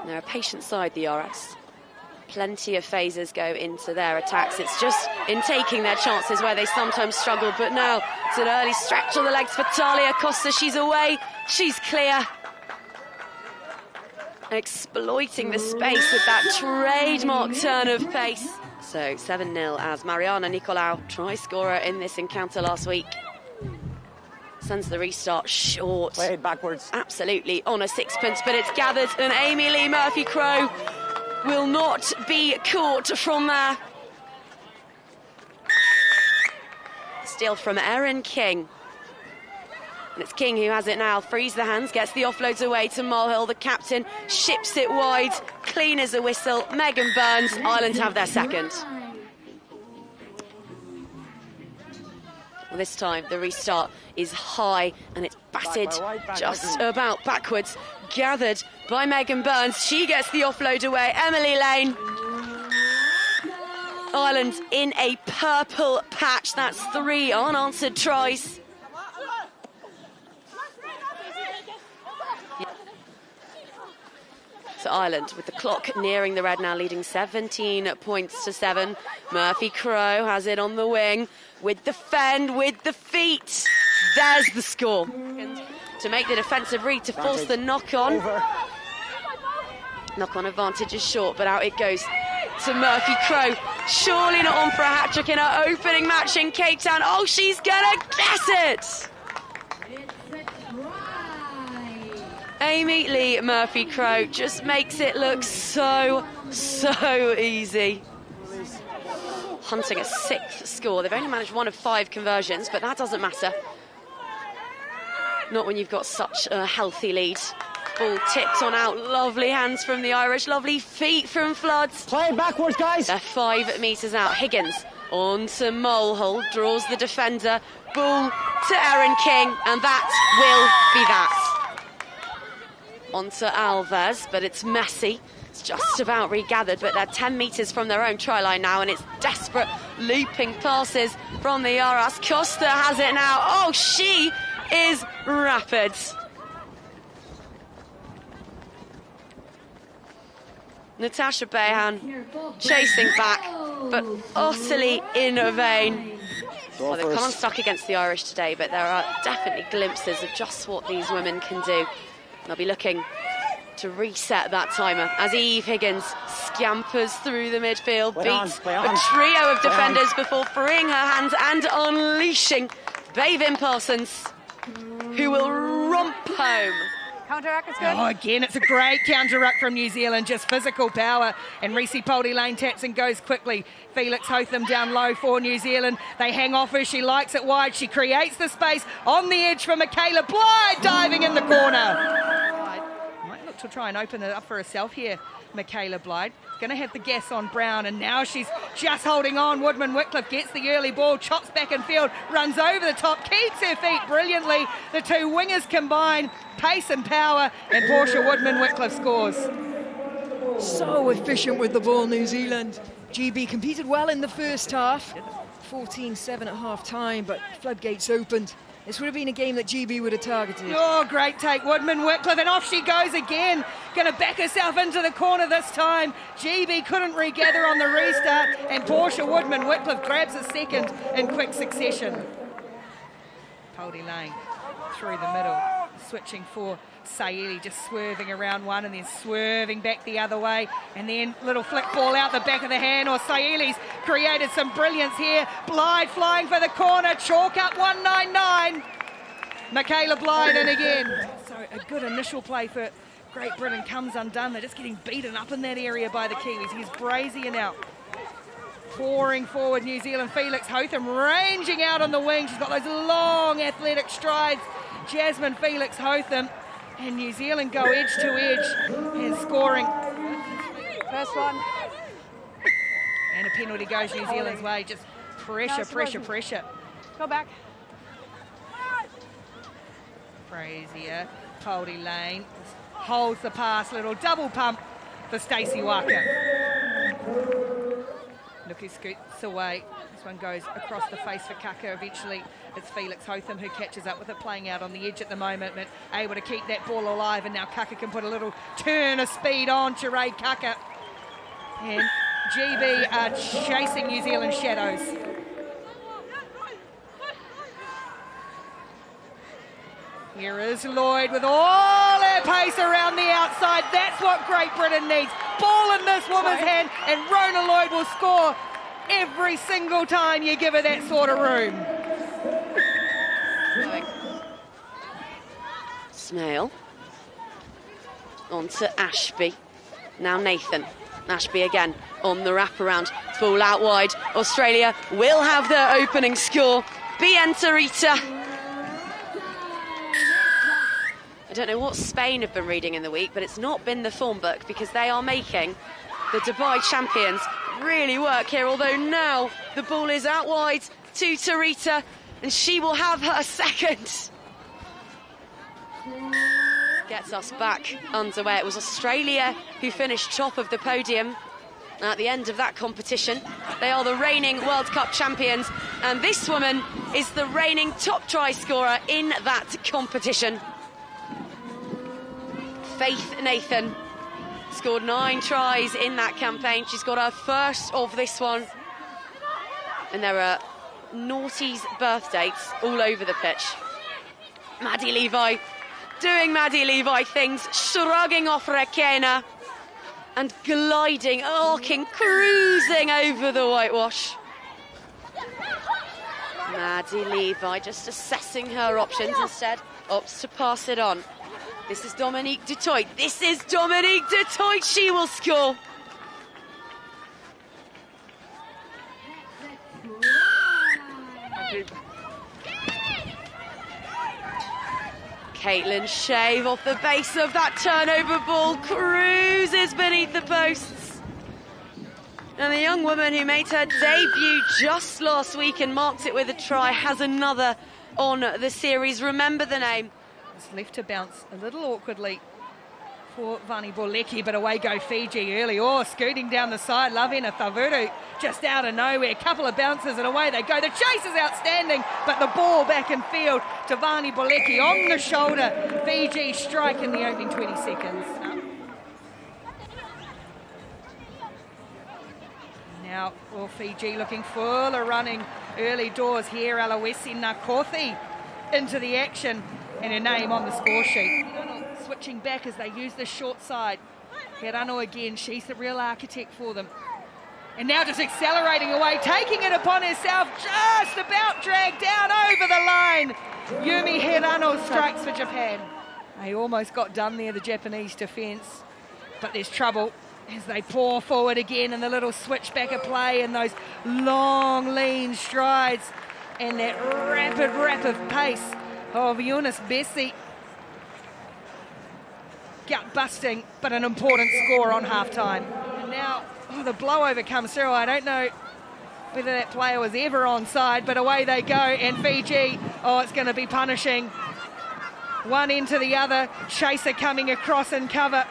They're a patient side, the RS. Plenty of phases go into their attacks. It's just in taking their chances where they sometimes struggle. But now it's an early stretch on the legs for Talia Costa. She's away, she's clear. Exploiting the space with that trademark turn of pace. So 7-0 as Mariana Nicolau, try scorer in this encounter last week, sends the restart short. Played backwards. Absolutely on a sixpence, but it's gathered, and Amy Lee Murphy-Crowe will not be caught from there. Steal from Erin King. And it's King who has it now, frees the hands, gets the offloads away to Mulhill. The captain ships it wide, clean as a whistle. Megan Burns, Ireland have their second. Well, this time the restart is high and it's batted just about backwards. Gathered by Megan Burns. She gets the offload away. Emily Lane. Ireland in a purple patch. That's 3 unanswered tries. So Ireland, with the clock nearing the red now, leading 17 points to 7. Murphy-Crowe has it on the wing with the fend, with the feet. There's the score. To make the defensive read, to force the knock-on. Knock-on advantage is short, but out it goes to Murphy-Crowe. Surely not on for a hat-trick in her opening match in Cape Town. Oh, she's gonna guess it! Amy Lee Murphy-Crowe just makes it look so easy. Hunting a 6th score. They've only managed 1 of 5 conversions, but that doesn't matter. Not when you've got such a healthy lead. Ball tipped on out. Lovely hands from the Irish. Lovely feet from Floods. Play backwards, guys. They're 5 metres out. Higgins on to Mulhill. Draws the defender. Ball to Erin King. And that will be that. On to Alves, but it's messy. It's just about regathered, but they're 10 metres from their own try line now, and it's desperate looping passes from the RS. Costa has it now. Oh, she is rapid. Natasha Behan chasing back, but utterly in vain. Well, they've come unstuck against the Irish today, but there are definitely glimpses of just what these women can do. They'll be looking to reset that timer as Eve Higgins scampers through the midfield, beats a trio of defenders before freeing her hands and unleashing Bayvin Parsons, who will romp home. Counter-ruck is good. Oh, again, it's a great counter-ruck from New Zealand, just physical power. And Reese Poldy-Lane taps and goes quickly. Felix Hotham down low for New Zealand. They hang off her. She likes it wide. She creates the space on the edge for Michaela Blyde, diving in the corner. Might look to try and open it up for herself here, Michaela Blyde. Going to have the gas on Brown, and now she's just holding on. Woodman-Whitcliffe gets the early ball, chops back in field, runs over the top, keeps her feet brilliantly. The 2 wingers combine, pace and power, and Portia Woodman-Whitcliffe scores. So efficient with the ball, New Zealand. GB competed well in the first half, 14-7 at half-time, but floodgates opened. This would have been a game that GB would have targeted. Oh, great take, Woodman-Whitcliffe, and off she goes again. Going to back herself into the corner this time. GB couldn't regather on the restart, and Portia Woodman-Whitcliffe grabs a second in quick succession. Poldy-Lane through the middle, switching for Saeli, just swerving around one and then swerving back the other way, and then little flick ball out the back of the hand, or Saeli's created some brilliance here. Blyde flying for the corner, chalk up 199. Michaela Blyde in again. So a good initial play for Great Britain comes undone. They're just getting beaten up in that area by the Kiwis. Here's Brazier now. Pouring forward New Zealand, Felix Hotham ranging out on the wing. She's got those long athletic strides. Jasmine Felix Hotham. And New Zealand go edge to edge and scoring. First one. And a penalty goes New Zealand's way. Just pressure. Go back. Brazier, Poldy-Lane holds the pass. Little double pump for Stacey Waka. Look who scoots away. This one goes across the face for Kaka. Eventually, it's Felix Hotham who catches up with it, playing out on the edge at the moment, but able to keep that ball alive. And now Kaka can put a little turn of speed on Cheree Kaka. And GB are chasing New Zealand shadows. Here is Lloyd with all that pace around the outside. That's what Great Britain needs. Ball in this woman's hand, and Rona Lloyd will score every single time you give her that sort of room. Smale. On to Ashby. Now Nathan. Ashby again on the wraparound. Ball out wide. Australia will have their opening score. Bien Tarita. I don't know what Spain have been reading in the week, but it's not been the form book, because they are making the Dubai champions really work here. Although now the ball is out wide to Tarita, and she will have her second. Gets us back underway. It was Australia who finished top of the podium at the end of that competition. They are the reigning World Cup champions, and this woman is the reigning top try scorer in that competition. Faith Nathan scored 9 tries in that campaign. She's got her first of this one. And there are naughties birth dates all over the pitch. Maddie Levi doing Maddie Levi things, shrugging off Rekena and gliding, arcing, cruising over the whitewash. Maddie Levi just assessing her options, instead opts to pass it on. This is Dominique du Toit. This is Dominique du Toit. She will score. Caitlin Shave off the base of that turnover ball cruises beneath the posts. And the young woman who made her debut just last week and marked it with a try has another on the series. Remember the name. It's left to bounce a little awkwardly for Vani Bolecki, but away go Fiji early. Oh, scooting down the side, Lavina Thavuru just out of nowhere. Couple of bounces and away they go. The chase is outstanding, but the ball back in field to Vani Bolecki on the shoulder. Fiji strike in the opening 20 seconds. Now, Fiji looking full of running early doors here. Alawesi Nakothi into the action, and her name on the score sheet. Switching back as they use the short side. Hirano again, she's the real architect for them. And now just accelerating away, taking it upon herself, just about dragged down over the line. Yumi Hirano strikes for Japan. They almost got done there, the Japanese defence, but there's trouble as they pour forward again in the little switchback of play and those long, lean strides and that rapid pace of Eunice Bessie. Gut busting, but an important score on half-time. And now, the blowover comes through. I don't know whether that player was ever onside, but away they go, and Fiji, it's going to be punishing. One end to the other, Chaser coming across in cover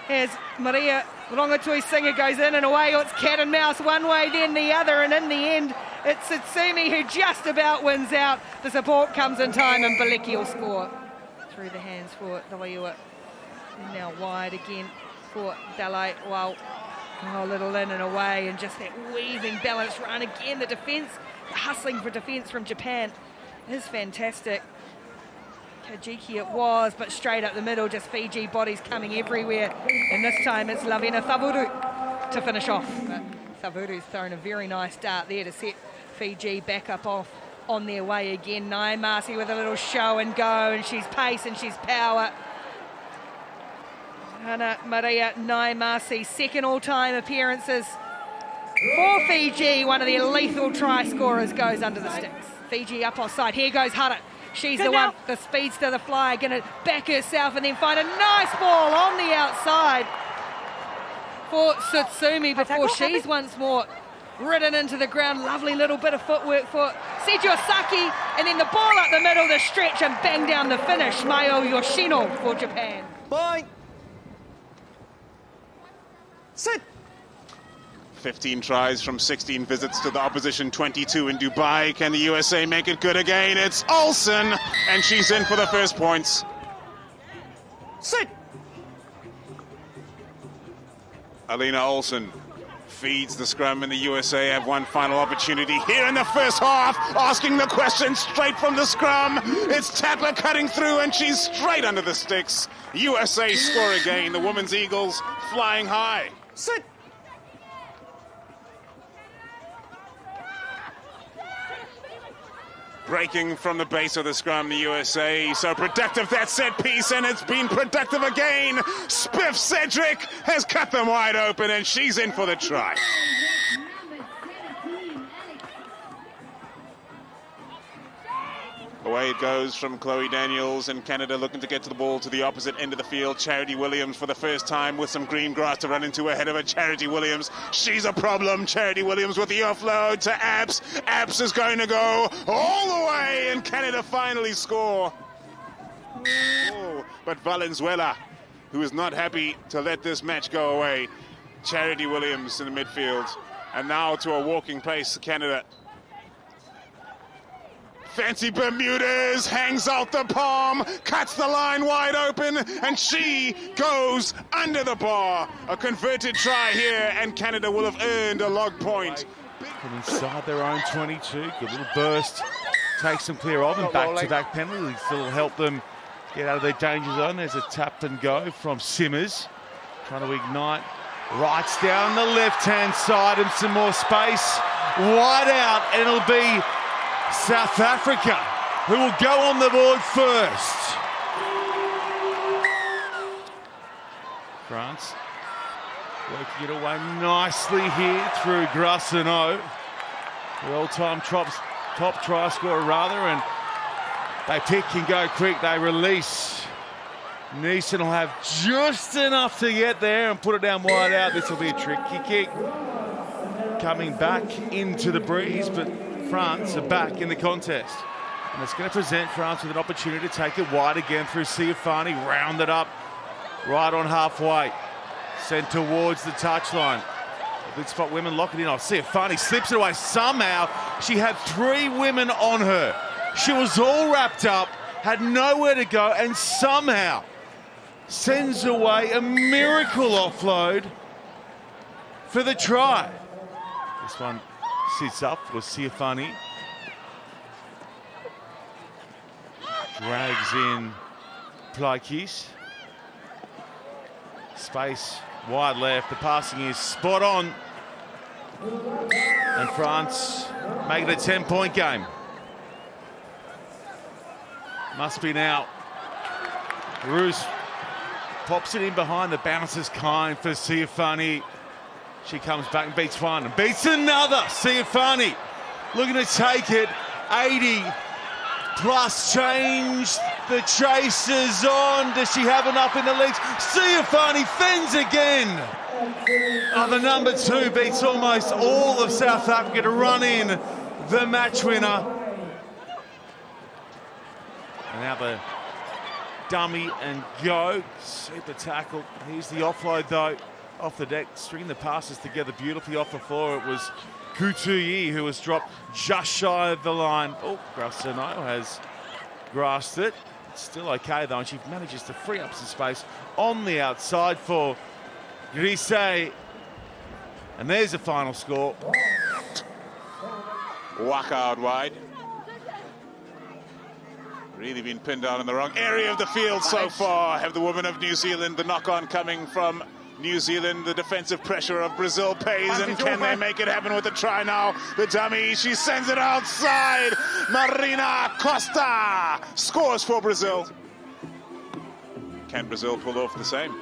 as Maria Rongatui Singer goes in and away. It's cat and mouse, one way then the other, and in the end, it's Satsumi who just about wins out. The support comes in time, and Balecki will score. Through the hands for Dawaiua. Now wide again for Dalai. Well, a little in and away, and just that weaving balance run again. The defence, hustling for defence from Japan is fantastic. Kajiki it was, but straight up the middle, just Fiji bodies coming everywhere. And this time it's Lavina Thavuru to finish off. But Thavuru's thrown a very nice dart there to set Fiji back up off on their way again. Naimasi with a little show and go, and she's pace and she's power. Hana Maria Naimasi, second all-time appearances for Fiji. One of their lethal try scorers goes under the sticks. Fiji up offside. Here goes Hara. She's the one, the speedster, the flyer, going to back herself and then find a nice ball on the outside for Satsumi before she's once more ridden into the ground. Lovely little bit of footwork for Seiji Osaki, and then the ball up the middle, the stretch, and bang down the finish. Mayo Yoshino for Japan. Point. Sit. 15 tries from 16 visits to the opposition, 22 in Dubai. Can the USA make it good again? It's Olsen, and she's in for the first points. Sit! Alina Olsen feeds the scrum, and the USA have one final opportunity here in the first half, asking the question straight from the scrum. It's Tapper cutting through, and she's straight under the sticks. USA score again, the women's Eagles flying high. Sit! Breaking from the base of the scrum, the USA. So productive that set piece, and it's been productive again. Spiff Cedric has cut them wide open, and she's in for the try. Away it goes from Chloe Daniels, and Canada looking to get to the ball to the opposite end of the field. Charity Williams for the first time with some green grass to run into ahead of her. Charity Williams, she's a problem. Charity Williams with the offload to Apps. Apps is going to go all the way, and Canada finally score. Oh, but Valenzuela, who is not happy to let this match go away. Charity Williams in the midfield, and now to a walking pace, Canada. Fancy Bermudez hangs out the palm, cuts the line wide open, and she goes under the bar. A converted try here, and Canada will have earned a log point. From inside their own 22, good little burst, takes them clear of, and back-to-back penalties that'll help them get out of their danger zone. There's a tap and go from Simmers, trying to ignite. Rights down the left-hand side, and some more space. Wide out, and it'll be South Africa who will go on the board first. France working it away nicely here through Grassino, the all-time top try scorer rather, and they pick and go quick. They release. Neeson will have just enough to get there and put it down wide out. This will be a tricky kick. Coming back into the breeze, but France are back in the contest. And it's going to present France with an opportunity to take it wide again through Siafani, rounded up right on halfway. Sent towards the touchline. A good spot, women lock it in. Siafani slips it away somehow. She had 3 women on her. She was all wrapped up, had nowhere to go, and somehow sends away a miracle offload for the try. This one sits up for Siafani. Drags in Plaikis. Space wide left. The passing is spot on. And France make it a 10-point game. Must be now. Roos pops it in behind. The bounce is kind for Siafani. She comes back and beats one and beats another. Siafani looking to take it. 80 plus change. The chase is on. Does she have enough in the legs? Siafani fends again. The number 2 beats almost all of South Africa to run in the match winner. And now the dummy and go. Super tackle. Here's the offload though. Off the deck, stringing the passes together beautifully off the floor. It was Kutuyi who was dropped just shy of the line. Oh, Grassino has grasped it. It's still okay though, and she manages to free up some space on the outside for Grisey. And there's the final score. Waka out wide. Really been pinned down in the wrong area of the field so far. Have the women of New Zealand, the knock-on coming from New Zealand, the defensive pressure of Brazil pays, and can they make it happen with the try now? The dummy, she sends it outside. Marina Costa scores for Brazil. Can Brazil pull off the same?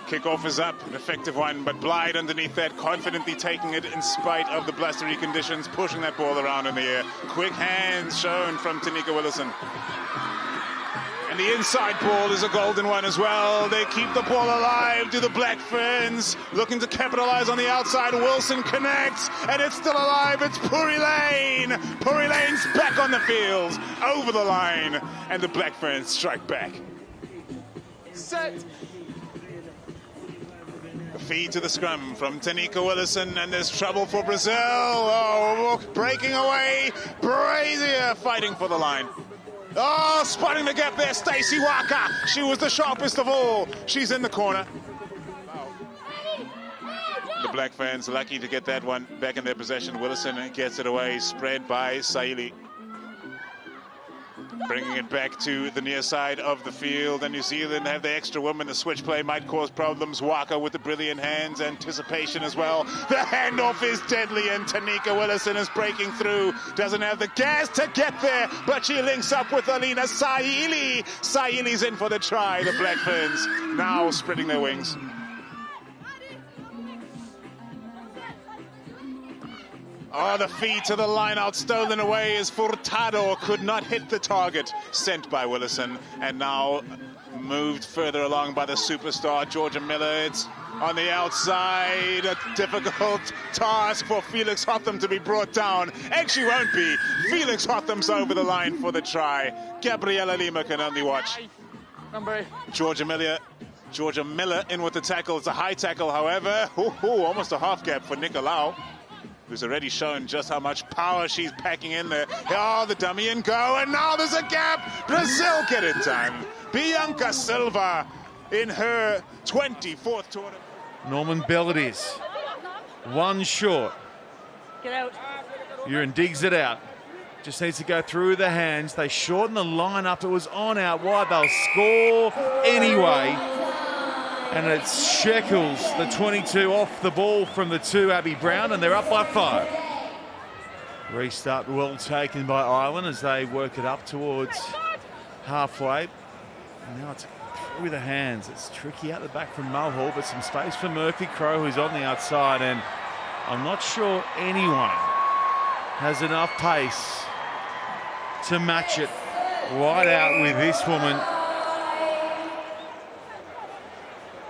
Kickoff is up, an effective one, but Blythe underneath that, confidently taking it in spite of the blustery conditions, pushing that ball around in the air. Quick hands shown from Tanika Willison. And the inside ball is a golden one as well. They keep the ball alive. Do the Black Ferns looking to capitalize on the outside. Wilson connects, and it's still alive. It's Puri Lane. Puri Lane's back on the field, over the line, and the Black Ferns strike back. Set. Feed to the scrum from Tanika Willison, and there's trouble for Brazil. Oh, breaking away. Brazier fighting for the line. Oh, spotting the gap there, Stacey Walker. She was the sharpest of all. She's in the corner. The Black fans lucky to get that one back in their possession. Willison gets it away, spread by Saili. Bringing it back to the near side of the field, and New Zealand have the extra woman. The switch play might cause problems. Waka with the brilliant hands, anticipation as well. The handoff is deadly, and Tanika Willison is breaking through. Doesn't have the gas to get there, but she links up with Alina Saili. Saili's in for the try. The Black Ferns now spreading their wings. Oh, the feed to the line out, stolen away as Furtado could not hit the target sent by Willison, and now moved further along by the superstar Georgia Miller. It's on the outside, a difficult task for Felix Hotham to be brought down. Actually won't be. Felix Hotham's over the line for the try. Gabriela Lima can only watch. Georgia Miller in with the tackle. It's a high tackle, however. Almost a half gap for Nicolau, who's already shown just how much power she's packing in there. Oh, the dummy and go, and now there's a gap. Brazil get it done. Bianca Silva in her 24th tournament. Norman Bell it is. One short. Get out. Uren digs it out. Just needs to go through the hands. They shorten the line up. It was on out wide. They'll score anyway. And it's Shekels, the 22, off the ball from the 2, Abby Brown, and they're up by 5. Restart well taken by Ireland as they work it up towards halfway. And now it's through the hands. It's tricky out the back from Mulhall, but some space for Murphy Crowe, who's on the outside, and I'm not sure anyone has enough pace to match it wide out with this woman.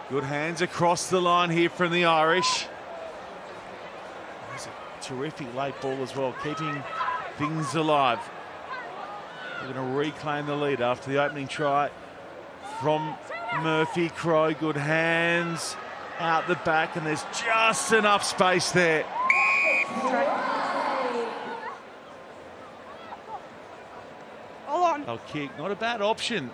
Good hands across the line here from the Irish. There's a terrific late ball as well, keeping things alive. They're going to reclaim the lead after the opening try from Murphy Crowe. Good hands out the back, and there's just enough space there. Hold on. They'll kick, not a bad option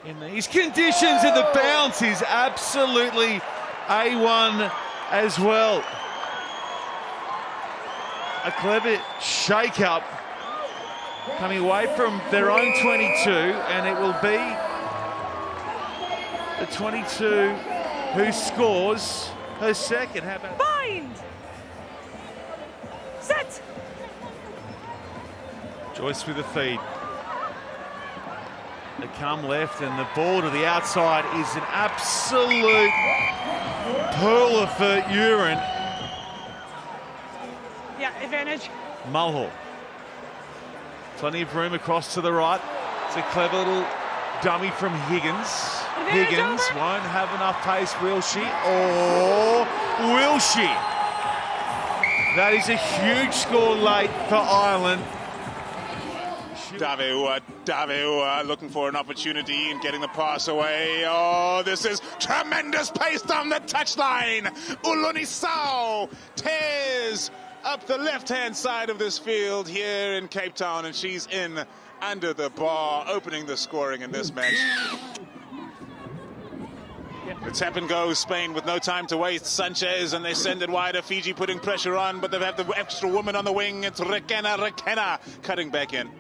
in these conditions, and the bounce is absolutely A1 as well. A clever shake-up coming away from their own 22, and it will be the 22 who scores her second. How about Bind. Set. Joyce with the feed? They come left, and the ball to the outside is an absolute pearler for Uren. Yeah, advantage. Mulhall. Plenty of room across to the right. It's a clever little dummy from Higgins. Higgins won't have enough pace, will she? Or will she? That is a huge score late for Ireland. Daveua looking for an opportunity and getting the pass away. Oh, this is tremendous pace down the touchline. Ulunisau tears up the left-hand side of this field here in Cape Town, and she's in under the bar, opening the scoring in this match. The tap and go, Spain with no time to waste. Sanchez, and they send it wider. Fiji putting pressure on, but they have the extra woman on the wing. It's Rekena cutting back in.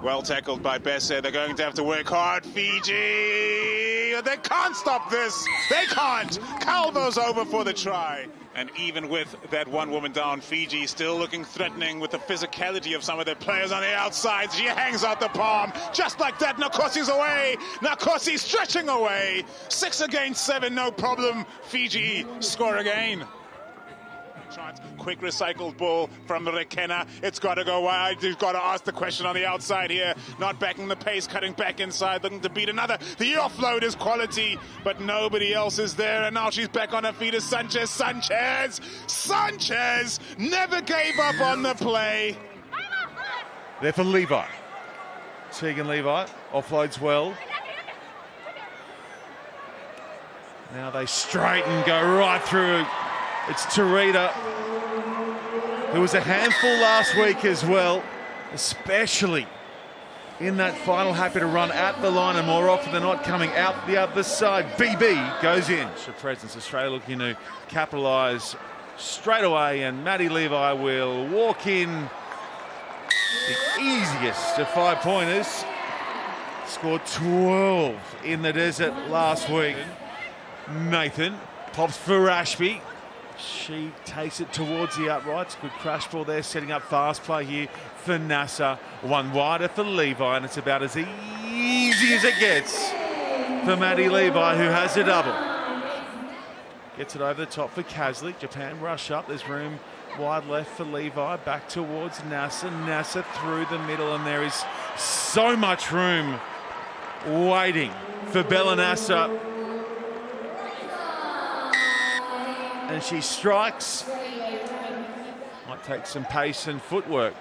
Well tackled by Besser. They're going to have to work hard. Fiji, they can't stop this. They can't. Calvo's over for the try. And even with that one woman down, Fiji still looking threatening with the physicality of some of their players on the outside. She hangs out the palm. Just like that, Nakosi's away. Nakosi stretching away. 6 against 7, no problem. Fiji score again. Quick recycled ball from Rekena. It's got to go wide. You've got to ask the question on the outside here. Not backing the pace, cutting back inside, looking to beat another. The offload is quality, but nobody else is there. And now she's back on her feet as Sanchez. Sanchez never gave up on the play. There for Levi. Tegan Levi offloads well. Now they straighten, go right through. It's Tarita, who was a handful last week as well, especially in that final, happy to run at the line and more often than not coming out the other side. BB goes in. For presence, Australia looking to capitalise straight away, and Maddie Levi will walk in. The easiest of 5-pointers. Scored 12 in the desert last week. Nathan pops for Ashby. She takes it towards the uprights. Good crash ball there, setting up fast play here for NASA. One wider for Levi, and it's about as easy as it gets for Maddie Levi, who has a double. Gets it over the top for Caslick. Japan rush up. There's room wide left for Levi. Back towards NASA. NASA through the middle, and there is so much room waiting for Bella Nasser. And she strikes. Might take some pace and footwork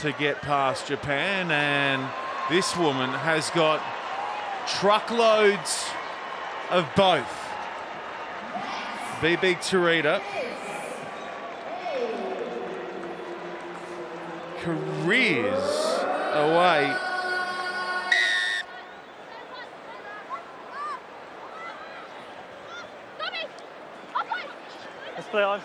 to get past Japan, and this woman has got truckloads of both. BB Tarita careers away. Let's play on.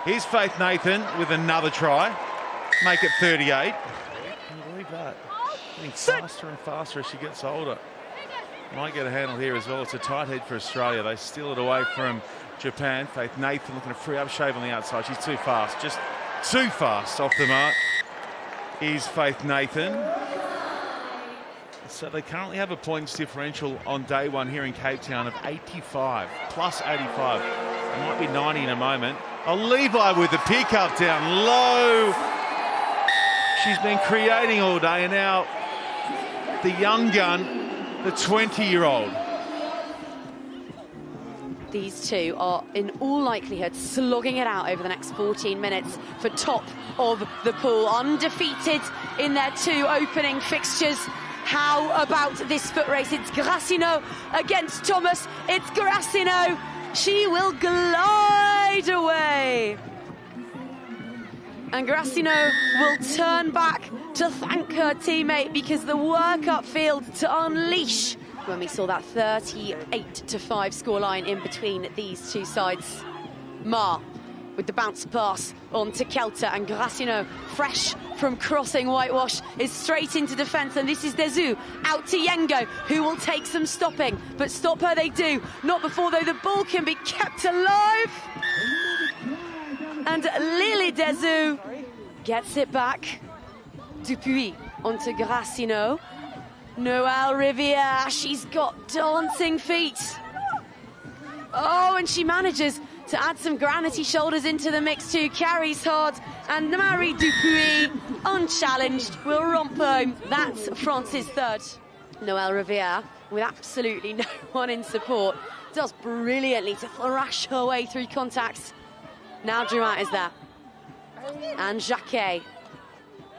Here's Faith Nathan with another try. Make it 38. Can you believe that? Getting faster and faster as she gets older. Might get a handle here as well. It's a tight head for Australia. They steal it away from Japan. Faith Nathan looking to free up Shave on the outside. She's too fast. Just too fast off the mark is Faith Nathan. So they currently have a points differential on day one here in Cape Town of 85, plus 85. It might be 90 in a moment. Oh, Levi with the pickup down low. She's been creating all day, and now the young gun, the 20-year-old. These two are in all likelihood slogging it out over the next 14 minutes for top of the pool. Undefeated in their two opening fixtures. How about this foot race? It's Grassino against Thomas. It's Grassino. She will glide away. And Grassino will turn back to thank her teammate, because the work upfield to unleash when we saw that 38-5 scoreline in between these two sides. Ma with the bounce pass on to Kelter, and Grassino, fresh from crossing whitewash, is straight into defence, and this is Dezu out to Yengo, who will take some stopping, but stop her they do. Not before, though, the ball can be kept alive. And Lily Dezu gets it back. Dupuis onto Grassino. Noelle Riviere, she's got dancing feet. Oh, and she manages to add some granity shoulders into the mix too. Carries hard, and Marie Dupuis, unchallenged, will romp home. That's France's third. Noelle Riviere, with absolutely no one in support, does brilliantly to thrash her way through contacts. Now Dumont is there. And Jacquet,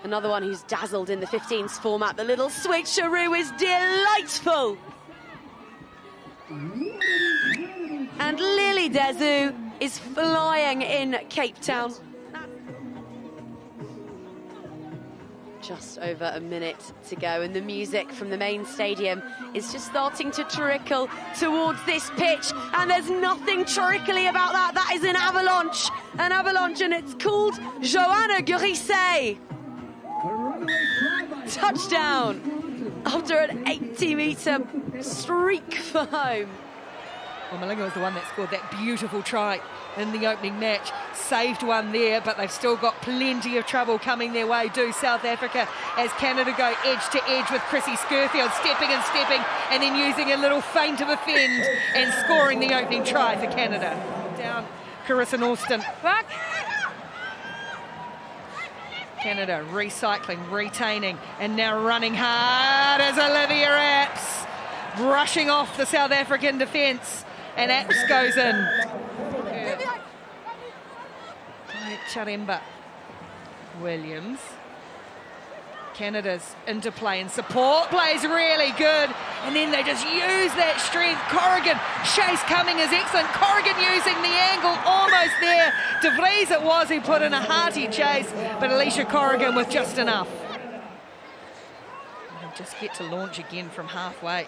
another one who's dazzled in the 15s format. The little switcheroo is delightful. And Lily Dezu is flying in Cape Town. Just over a minute to go, and the music from the main stadium is just starting to trickle towards this pitch, and there's nothing trickly about that. That is an avalanche, and it's called Joanna Gurisset. Touchdown after an 80-metre streak for home. Well, Malinga was the one that scored that beautiful try in the opening match. Saved one there, but they've still got plenty of trouble coming their way, do South Africa, as Canada go edge to edge with Chrissy Skirfield stepping, and then using a little feint of a fend and scoring the opening try for Canada. Down Carissa Alston. Back. Canada recycling, retaining, and now running hard as Olivia Apps, brushing off the South African defence. And Apps goes in. Charemba. Williams. Canada's interplay and support play is really good, and then they just use that strength. Corrigan, chase coming is excellent. Corrigan using the angle, almost there. De Vries it was who put in a hearty chase, but Alicia Corrigan with just enough. And just get to launch again from halfway.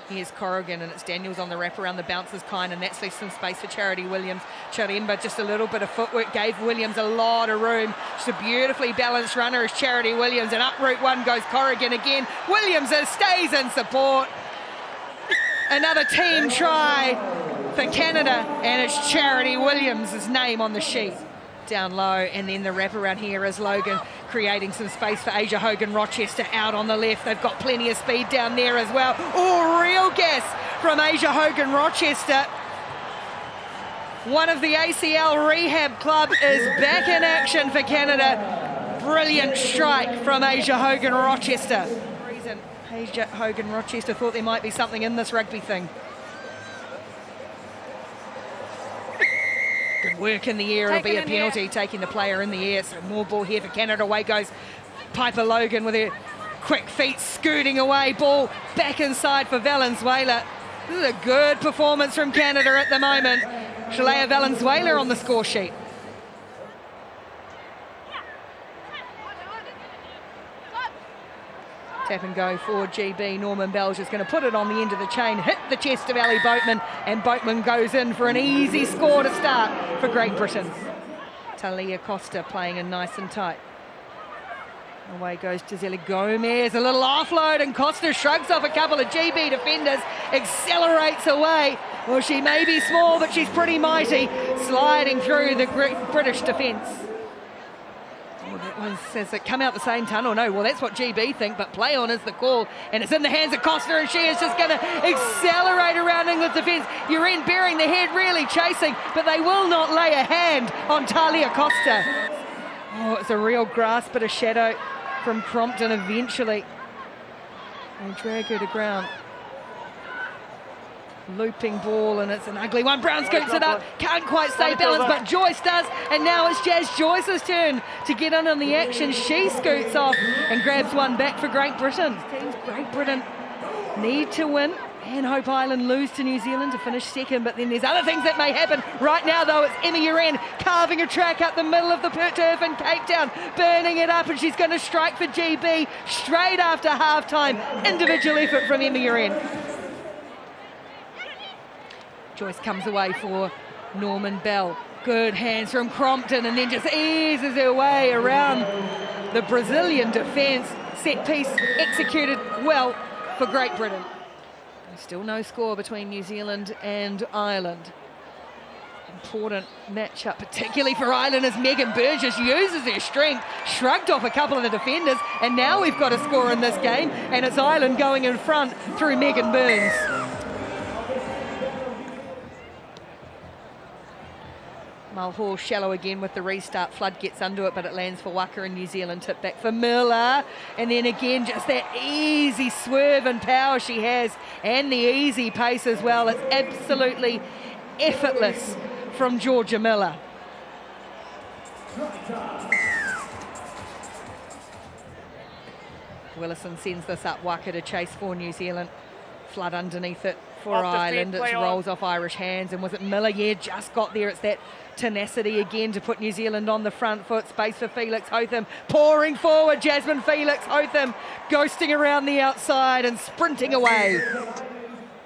Here's Corrigan, and it's Daniels on the wrap around the bounces kind, and that's left some space for Charity Williams. Charemba, just a little bit of footwork, gave Williams a lot of room. Just a beautifully balanced runner is Charity Williams, and up route one goes Corrigan again. Williams stays in support. Another team try for Canada, and it's Charity Williams' name on the sheet. Down low, and then the wrap around here is Logan creating some space for Asia Hogan Rochester out on the left. They've got plenty of speed down there as well. Oh, real gas from Asia Hogan Rochester. One of the ACL rehab club is back in action for Canada. Brilliant strike from Asia Hogan Rochester. Asia Hogan Rochester thought there might be something in this rugby thing. Good work in the air, it'll be a penalty, taking the player in the air. So more ball here for Canada. Away goes Piper Logan with her quick feet scooting away. Ball back inside for Valenzuela. This is a good performance from Canada at the moment. Shalea Valenzuela on the score sheet. Tap and go for GB. Norman Bell's just going to put it on the end of the chain, hit the chest of Ali Boatman, and Boatman goes in for an easy score to start for Great Britain. Talia Costa playing in nice and tight. Away goes Giselle Gomez, a little offload, and Costa shrugs off a couple of GB defenders, accelerates away. Well, she may be small, but she's pretty mighty, sliding through the British defence. Oh, that one says that come out the same tunnel. No, well, that's what GB think, but play on is the call, and it's in the hands of Costa, and she is just going to accelerate around England's defence. Uren bearing the head, really chasing, but they will not lay a hand on Talia Costa. Oh, it's a real grasp at a shadow from Crompton eventually. They drag her to ground. Looping ball, and it's an ugly one. Brown scoops it up, can't quite stay balanced, but Joyce does, and now it's Jazz Joyce's turn to get in on the action. She scoots off and grabs one back for Great Britain. Teams Great Britain need to win, and Hope Island lose to New Zealand to finish second, but then there's other things that may happen. Right now, though, it's Emma Uren carving a track up the middle of the turf in Cape Town, burning it up, and she's going to strike for GB straight after half-time. Individual effort from Emma Uren. Joyce comes away for Norman Bell. Good hands from Crompton, and then just eases her way around the Brazilian defence. Set piece executed well for Great Britain. Still no score between New Zealand and Ireland. Important matchup, particularly for Ireland, as Megan Burgess uses her strength, shrugged off a couple of the defenders, and now we've got a score in this game, and it's Ireland going in front through Megan Burns. Mulhall shallow again with the restart. Flood gets under it, but it lands for Waka, and New Zealand tip back for Miller. And then again, just that easy swerve and power she has, and the easy pace as well. It's absolutely effortless from Georgia Miller. Willison sends this up Waka to chase for New Zealand. Flood underneath it for Ireland. It rolls off Irish hands, and was it Miller? Yeah, just got there. It's that tenacity again to put New Zealand on the front foot. Space for Felix Hotham, pouring forward. Jasmine Felix Hotham ghosting around the outside and sprinting away.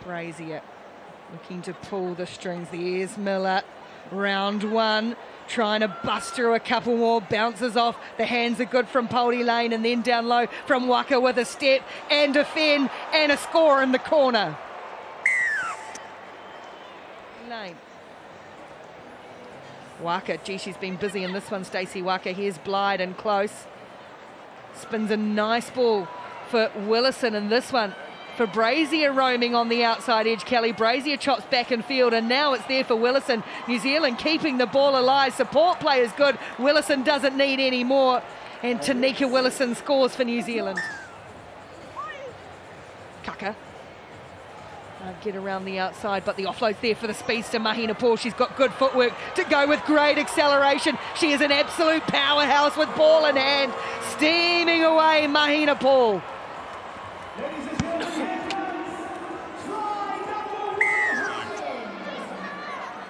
Brazier looking to pull the strings. There's Miller, round one, trying to bust through a couple more. Bounces off. The hands are good from Poldy Lane, and then down low from Waka with a step and defend, and a score in the corner. Lane. Waka, gee, she's been busy in this one, Stacey Waka. Here's Blyde and close. Spins a nice ball for Willison in this one. For Brazier roaming on the outside edge. Kelly Brazier chops back in field, and now it's there for Willison. New Zealand keeping the ball alive. Support play is good. Willison doesn't need any more. And Tanika Willison scores for New Zealand. Kaka. Get around the outside, but the offload's there for the speedster Mahina Paul. She's got good footwork to go with great acceleration. She is an absolute powerhouse with ball in hand. Steaming away, Mahina Paul.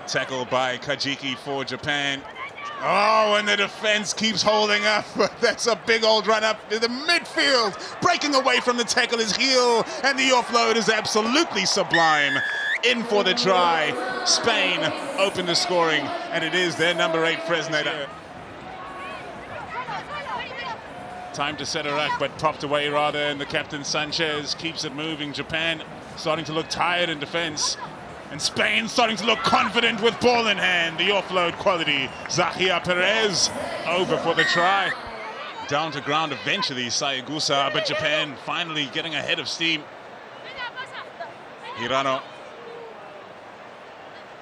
Tackle by Kajiki for Japan. Oh, and the defense keeps holding up, but that's a big old run up in the midfield. Breaking away from the tackle is heel, and the offload is absolutely sublime. In for the try. Spain open the scoring, and it is their number 8 Fresneda. Time to set her up, but popped away rather, and the captain Sanchez keeps it moving. Japan starting to look tired in defense. And Spain starting to look confident with ball in hand. The offload quality. Zahia Perez over for the try. Down to ground eventually, Sayagusa, but Japan finally getting ahead of steam. Hirano.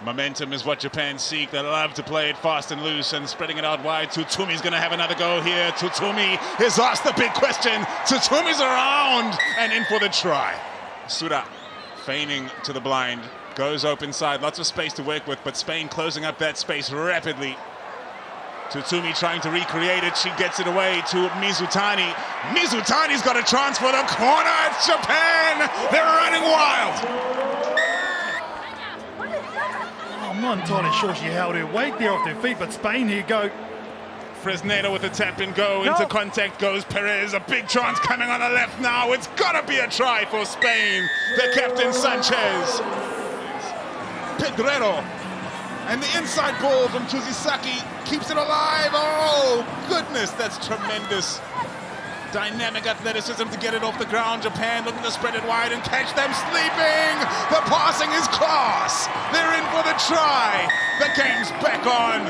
Momentum is what Japan seek. They love to play it fast and loose and spreading it out wide. Tutumi's going to have another go here. Tutumi has asked the big question. Tutumi's around and in for the try. Sura feigning to the blind. Goes open side, lots of space to work with, but Spain closing up that space rapidly. Tutumi trying to recreate it. She gets it away to Mizutani. Mizutani's got a chance for the corner. It's Japan. They're running wild. I'm not entirely sure she held her weight there off their feet, but Spain here go. Fresneda with the tap and go. Into contact goes Perez. A big chance coming on the left now. It's got to be a try for Spain. The captain Sanchez. Pedrero. And the inside ball from Chuzisaki keeps it alive. Oh, goodness, that's tremendous. Dynamic athleticism to get it off the ground. Japan looking to spread it wide and catch them sleeping. The passing is class. They're in for the try. The game's back on.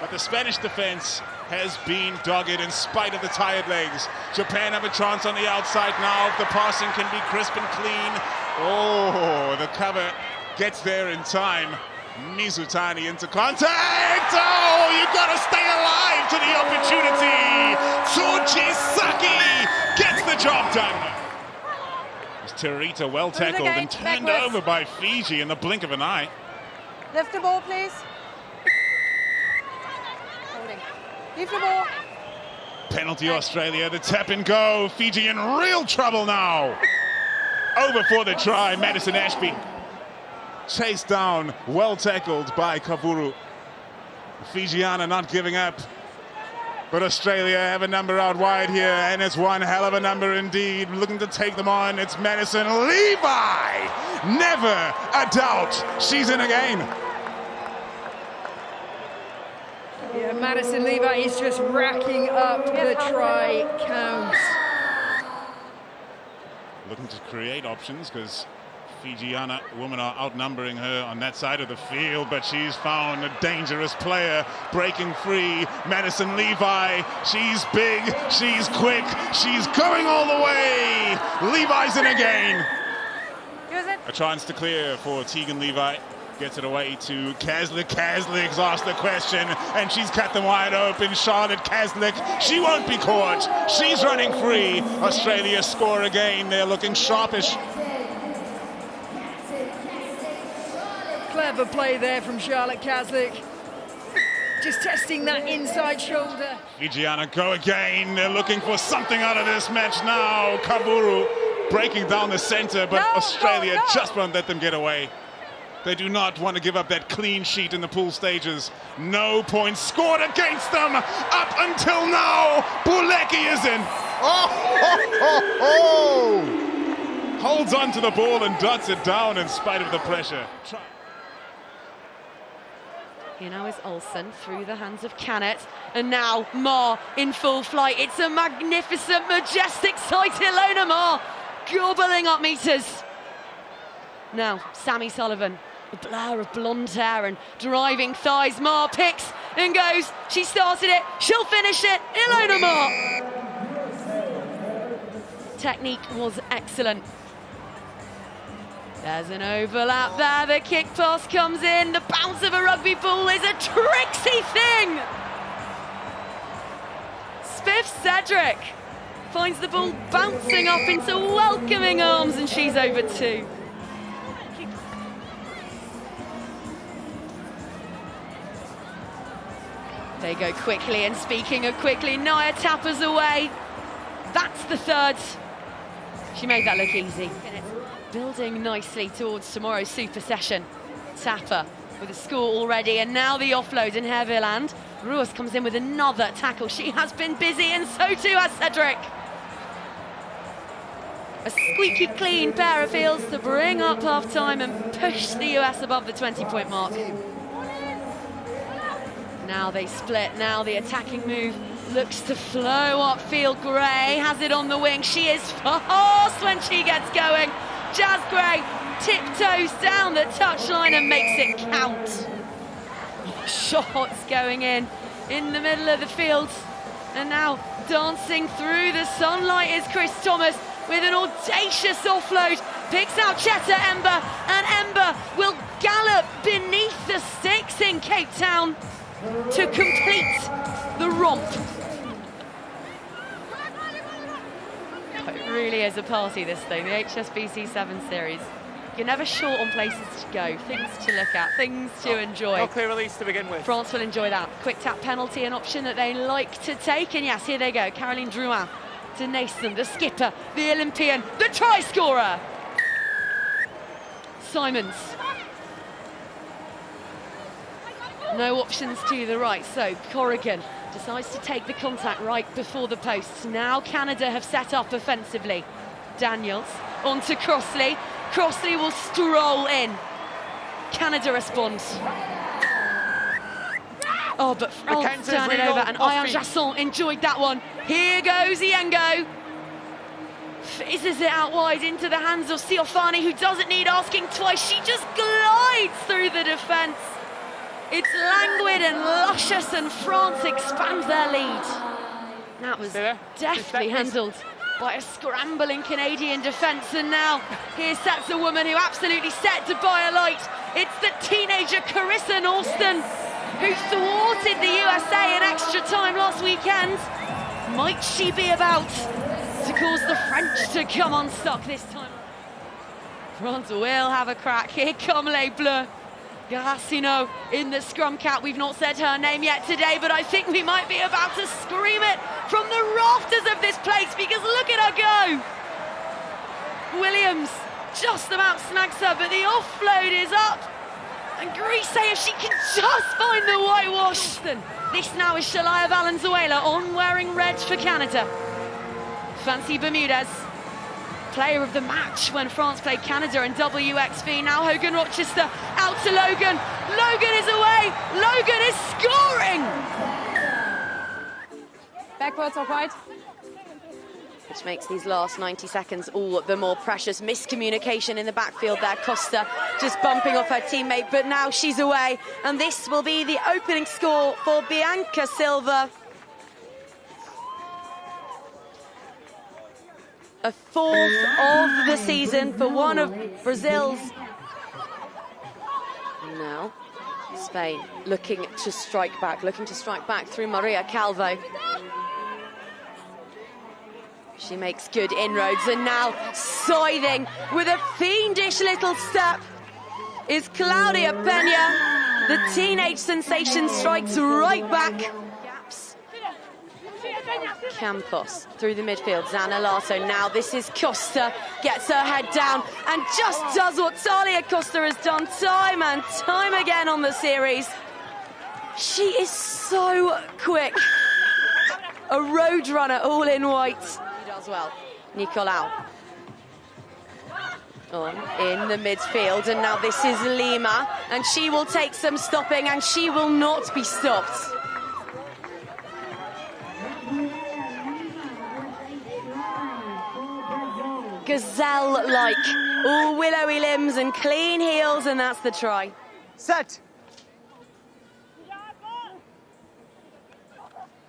But the Spanish defense has been dogged in spite of the tired legs. Japan have a chance on the outside now. If the passing can be crisp and clean. Oh, the cover gets there in time. Mizutani into contact. Oh, you've got to stay alive to the opportunity. Tsuchisaki gets the job done. It's Terita well tackled and turned over by Fiji in the blink of an eye. Lift the ball, please. Holding. Lift the ball. Penalty Australia, the tap and go. Fiji in real trouble now. Over for the try, Madison Ashby. Chased down, well tackled by Kavuru. Fijiana not giving up. But Australia have a number out wide here, and it's one hell of a number indeed. Looking to take them on, it's Madison Levi. Never a doubt she's in again. Yeah, Madison Levi is just racking up the try counts. Looking to create options because Fijiana women are outnumbering her on that side of the field, but she's found a dangerous player breaking free. Madison Levi, she's big, she's quick, she's going all the way. Levi's in again. A chance to clear for Tegan Levi. Gets it away to Kaslik. Kaslik's asked the question, and she's cut them wide open. Charlotte Kaslik, she won't be caught. She's running free. Australia score again. They're looking sharpish. Clever play there from Charlotte Kaslik. Just testing that inside shoulder. Fijiana go again. They're looking for something out of this match now. Kaburu breaking down the center, but Australia just won't let them get away. They do not want to give up that clean sheet in the pool stages. No points scored against them up until now. Buleki is in. Holds on to the ball and dots it down in spite of the pressure. Here now is Olsen through the hands of Canet, and now Ma in full flight. It's a magnificent, majestic sight. Ilona Ma gobbling up meters. Now Sammy Sullivan, a blur of blonde hair and driving thighs. Ma picks and goes. She started it, she'll finish it. Ilona Ma. Technique was excellent. There's an overlap there, the kick pass comes in, the bounce of a rugby ball is a tricksy thing. Spiff Cedric finds the ball bouncing up into welcoming arms, and she's over 2. They go quickly, and speaking of quickly, Naya Tapper's away. That's the third. She made that look easy. And it's building nicely towards tomorrow's super session. Tapper with a score already, and now the offload in Herveland. Ruas comes in with another tackle. She has been busy, and so too has Cedric. A squeaky clean pair of fields to bring up half-time and push the US above the 20-point mark. Now they split, now the attacking move looks to flow upfield. Gray has it on the wing. She is fast when she gets going. Jazz Gray tiptoes down the touchline and makes it count. Shots going in the middle of the field. And now dancing through the sunlight is Chris Thomas with an audacious offload. Picks out Cheta Ember, and Ember will gallop beneath the sticks in Cape Town to complete the romp. It really is a party, this thing, the HSBC 7 Series. You're never short on places to go, things to look at, things to enjoy. No clear release to begin with. France will enjoy that. Quick tap penalty, an option that they like to take. And yes, here they go. Caroline Drouin to Nason, the skipper, the Olympian, the try scorer. Simons. No options to the right, so Corrigan decides to take the contact right before the post. Now Canada have set up offensively. Daniels onto Crossley. Crossley will stroll in. Canada responds. Oh, but France turn it over, and Aya Jasson enjoyed that one. Here goes Iengo. Fizzes it out wide into the hands of Siofani, who doesn't need asking twice. She just glides through the defence. It's languid and luscious, and France expands their lead. That was deftly handled by a scrambling Canadian defence, and now here sets a woman who absolutely set to buy a light. It's the teenager Carissa Alston, who thwarted the USA in extra time last weekend. Might she be about to cause the French to come unstuck this time? France will have a crack. Here come Les Bleus. Garacino in the scrum cap. We've not said her name yet today, but I think we might be about to scream it from the rafters of this place, because look at her go. Williams just about snags her, but the offload is up. And Grise, if she can just find the whitewash. This now is Shalaya Valenzuela on wearing red for Canada. Fancy Bermudez, player of the match when France played Canada in WXV. Now Hogan Rochester out to Logan. Logan is away. Logan is scoring. Backwards or right? Which makes these last 90 seconds all the more precious. Miscommunication in the backfield there. Costa just bumping off her teammate, but now she's away. And this will be the opening score for Bianca Silva. A fourth of the season for one of Brazil's. Now, Spain looking to strike back through Maria Calvo. She makes good inroads, and now scything with a fiendish little step is Claudia Pena. The teenage sensation strikes right back. Campos through the midfield, Zanolato. Now this is Costa, gets her head down and just does what Talia Costa has done time and time again on the series. She is so quick. A road runner all in white. She does well. Nicolau on in the midfield, and now this is Lima, and she will take some stopping, and she will not be stopped. Gazelle-like, all willowy limbs and clean heels, and that's the try. Set.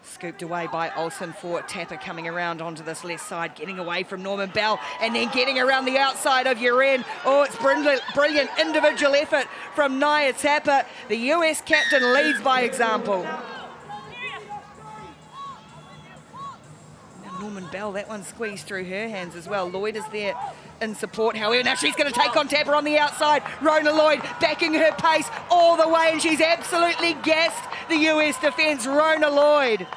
Scooped away by Olsen for Tapper, coming around onto this left side, getting away from Norman Bell, and then getting around the outside of Uren. Oh, it's brilliant individual effort from Naya Tapper. The US captain leads by example. Norman Bell, that one squeezed through her hands as well. Lloyd is there in support. However, now she's going to take on Tapper on the outside. Rona Lloyd backing her pace all the way, and she's absolutely gassed the US defence. Rona Lloyd.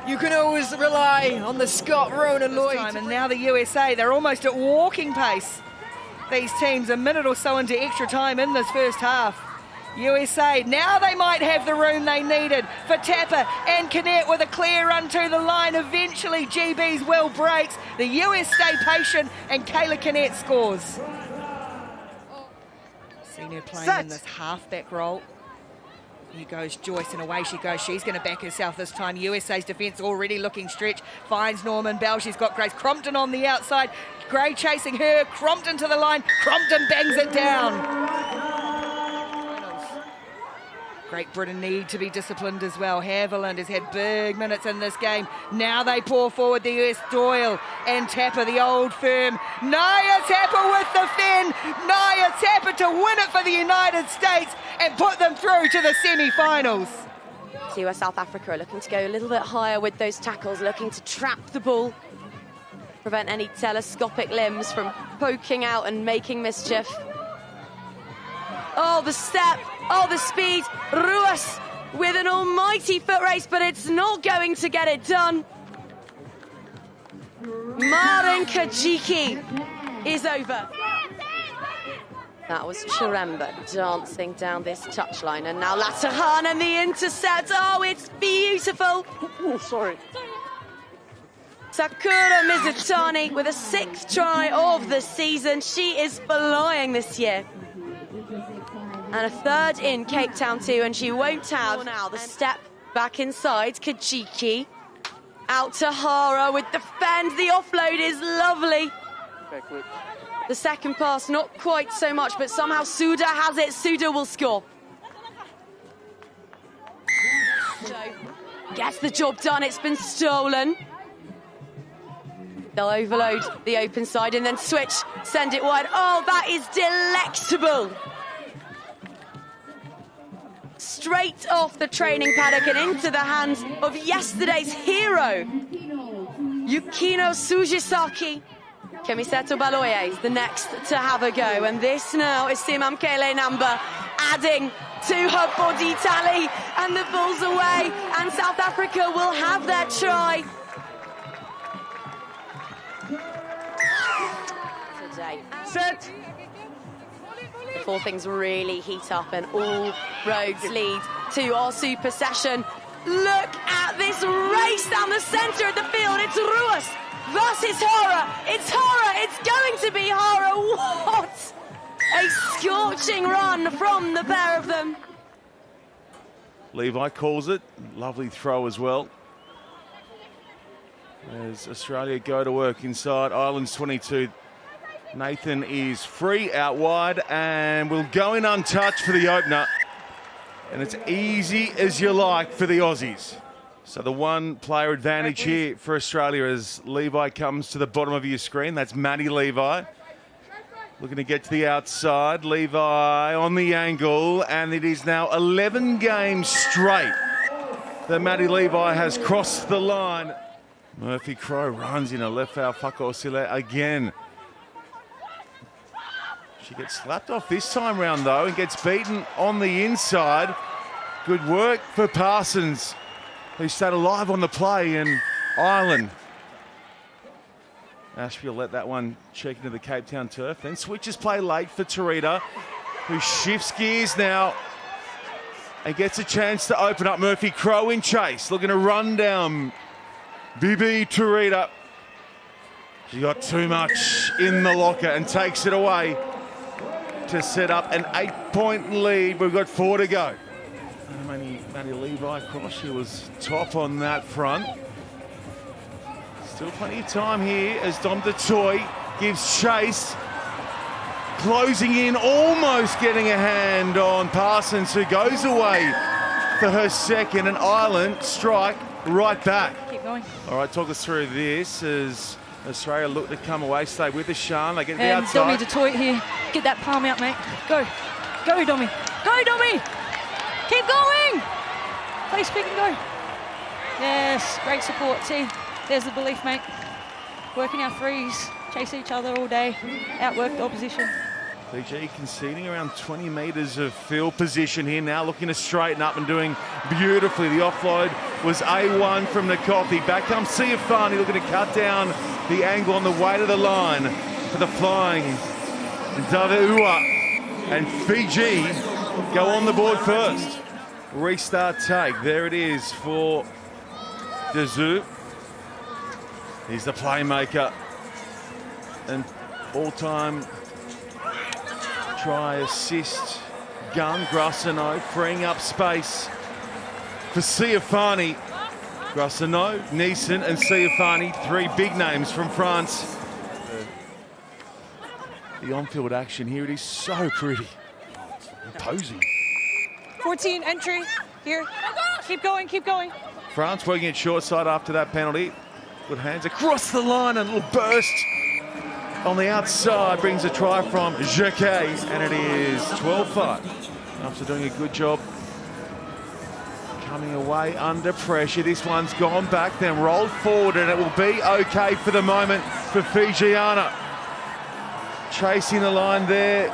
You can always rely on the Scot Rona Lloyd. And now the USA, they're almost at walking pace. These teams a minute or so into extra time in this first half. USA, now they might have the room they needed for Tapper and Canet with a clear run to the line. Eventually, GB's well breaks. The US stay patient and Kayla Canet scores. Seen her playing in this half-back role. Here goes Joyce, and away she goes. She's going to back herself this time. USA's defence already looking stretched. Finds Norman Bell. She's got Grace Crompton on the outside. Gray chasing her. Crompton to the line. Crompton bangs it down. Great Britain need to be disciplined as well. Haviland has had big minutes in this game. Now they pour forward the US. Doyle and Tapper, the old firm. Naya Tapper with the fin. Naya Tapper to win it for the United States and put them through to the semi-finals. So South Africa are looking to go a little bit higher with those tackles, looking to trap the ball, prevent any telescopic limbs from poking out and making mischief. Oh, the step, oh, the speed. Ruas with an almighty foot race, but it's not going to get it done. Maren Kajiki is over. That was Chiremba dancing down this touchline, and now Latahan and the intercept. Oh, it's beautiful. Oh, sorry. Sakura Mizutani with a 6th try of the season. She is flying this year. And a 3rd in Cape Town too, and she won't have now the step back inside. Kajiki out to Hara with the fend. The offload is lovely. The second pass, not quite so much, but somehow Suda has it. Suda will score. So, gets the job done. It's been stolen. They'll overload the open side and then switch, send it wide. Oh, that is delectable. Straight off the training paddock and into the hands of yesterday's hero, Yukino Sujisaki. Kemiseto Baloye is the next to have a go, and this now is Simam Kele Namba adding to her body tally, and the ball's away, and South Africa will have their try. Today. Set. Before things really heat up and all roads lead to our super session. Look at this race down the centre of the field. It's Ruas versus Hara. It's Hara. It's going to be Hara. What a scorching run from the pair of them. Levi calls it. Lovely throw as well. As Australia go to work inside Ireland's 22. Nathan is free out wide and will go in untouched for the opener. And it's easy as you like for the Aussies. So the one player advantage here for Australia as Levi comes to the bottom of your screen. That's Maddie Levi. Looking to get to the outside. Levi on the angle, and it is now 11 games straight that Maddie Levi has crossed the line. Murphy Crowe runs in a left foul. Fakosile again. She gets slapped off this time round though and gets beaten on the inside. Good work for Parsons, who stayed alive on the play in Ireland. Ashby will let that one check into the Cape Town turf. Then switches play late for Tarita, who shifts gears now and gets a chance to open up. Murphy Crowe in chase, looking to run down Bibi Tarita. She got too much in the locker and takes it away to set up an 8-point lead. We've got 4 to go. Maddie Levi across, she was top on that front. Still plenty of time here as Dom DeToy gives chase. Closing in, almost getting a hand on Parsons, who goes away for her second, and Ireland strike right back. Keep going. All right, talk us through this as Australia look to come away, stay with the Sean. They get the outside. Dommy DeToy here. Get that palm out, mate. Go. Go, Dommy. Go, Dommy. Keep going. Play, speak and go. Yes, great support. See, there's the belief, mate. working our threes, chase each other all day, outwork the opposition. Fiji conceding around 20 metres of field position here now, looking to straighten up and doing beautifully. The offload was A1 from Nkothi. Back comes Siafani looking to cut down the angle on the way to the line for the flying Daveua. And Fiji go on the board first. Restart take. There it is for Dazoo. He's the playmaker and all-time try assist gun. Grassano freeing up space for Siafani. Grassano, Neeson and Siafani, three big names from France. The on-field action here, it is so pretty. Imposing. 14, entry. Here. Keep going, keep going. France working at short side after that penalty. Good hands across the line, and a little burst on the outside brings a try from Jacquet, and it is 12-5. After doing a good job coming away under pressure. This one's gone back, then rolled forward, and it will be okay for the moment for Fijiana. Chasing the line there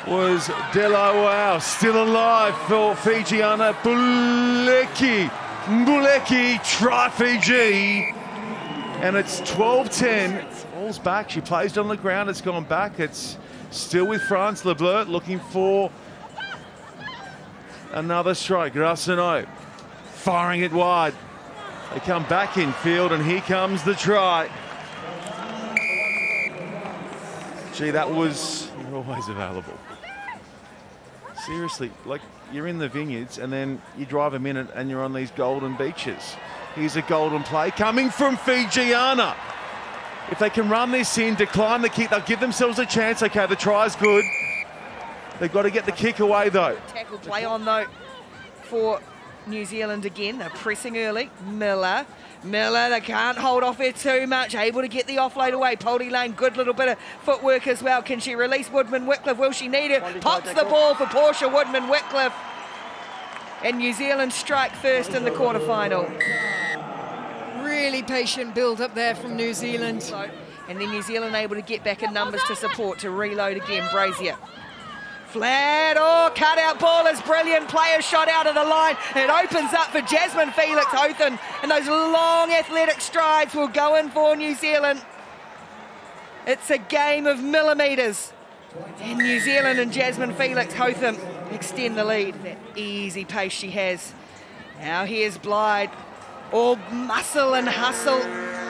was Delawau, still alive for Fijiana. Buleki, try Fiji. And it's 12-10. Ball's back, she plays it on the ground, it's gone back. It's still with France. Lebleur looking for another strike. Grassano firing it wide. They come back in field, and here comes the try. Gee, that was, you're always available. Seriously, like, you're in the vineyards and then you drive a minute and you're on these golden beaches. Here's a golden play coming from Fijiana. If they can run this in, decline the kick, they'll give themselves a chance. Okay, the try's good. They've got to get the kick away though. Tackle play on though for New Zealand again. They're pressing early. Miller, they can't hold off here too much. Able to get the offload away. Poldy Lane, good little bit of footwork as well. Can she release Woodman-Whitcliffe? Will she need it? Pops the ball for Portia Woodman-Whitcliffe. And New Zealand strike first in the quarterfinal. Really patient build up there from New Zealand. And then New Zealand able to get back in numbers to support, to reload again. Brazier. Flat, cut out ball is brilliant. Player shot out of the line. It opens up for Jasmine Felix Hothen, and those long athletic strides will go in for New Zealand. It's a game of millimetres. And New Zealand and Jasmine Felix Hothen extend the lead. That easy pace she has. Now here's Blyde. All muscle and hustle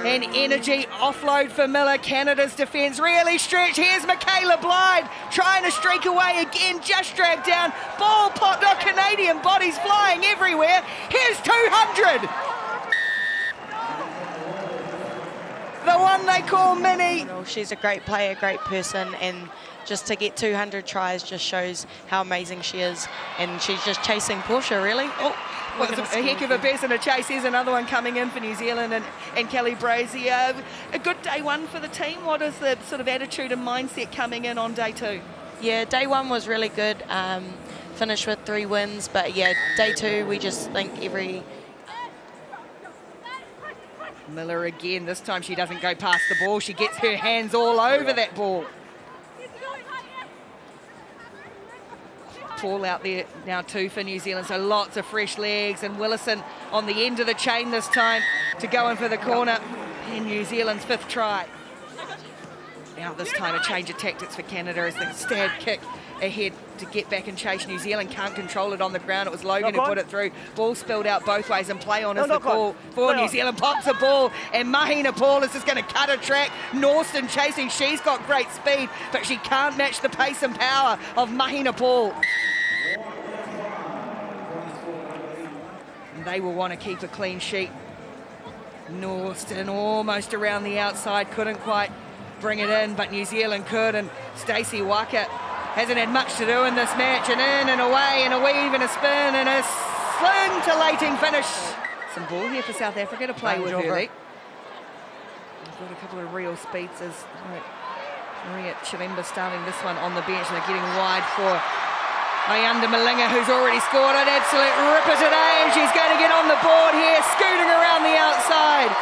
and energy. Offload for Miller. Canada's defence really stretched. Here's Michaela Blyde trying to streak away again. Just dragged down. Ball popped. Oh, Canadian bodies flying everywhere. Here's 200. The one they call Minnie. She's a great player, great person, and just to get 200 tries just shows how amazing she is. And she's just chasing Portia, really. Oh, well, it's a heck of a beast and a chase. Here's another one coming in for New Zealand, and Kelly Brazier. A good day one for the team. What is the sort of attitude and mindset coming in on day two? Yeah, day one was really good. Finished with 3 wins, but yeah, day two, we just think every... Miller again. This time she doesn't go past the ball. She gets her hands all over that ball. Paul out there now too for New Zealand, so lots of fresh legs, and Willison on the end of the chain this time to go in for the corner. And New Zealand's 5th try. Now this time a change of tactics for Canada as the stab kick ahead to get back and chase. New Zealand can't control it on the ground. It was Logan who put it through. Ball spilled out both ways, and play on is the call for New Zealand. Pops a ball, and Mahina Paul is just going to cut a track. Norston chasing. She's got great speed, but she can't match the pace and power of Mahina Paul. And they will want to keep a clean sheet. Norston almost around the outside, couldn't quite bring it in, but New Zealand could, and Stacey Waka hasn't had much to do in this match, and in and away and a weave and a spin and a scintillating finish. Some ball here for South Africa to play with early. We've got a couple of real speeds as Maria Chivemba starting this one on the bench, and they're getting wide for Ayanda Malinga, who's already scored an absolute ripper today, and she's going to get on the board here, scooting around the outside.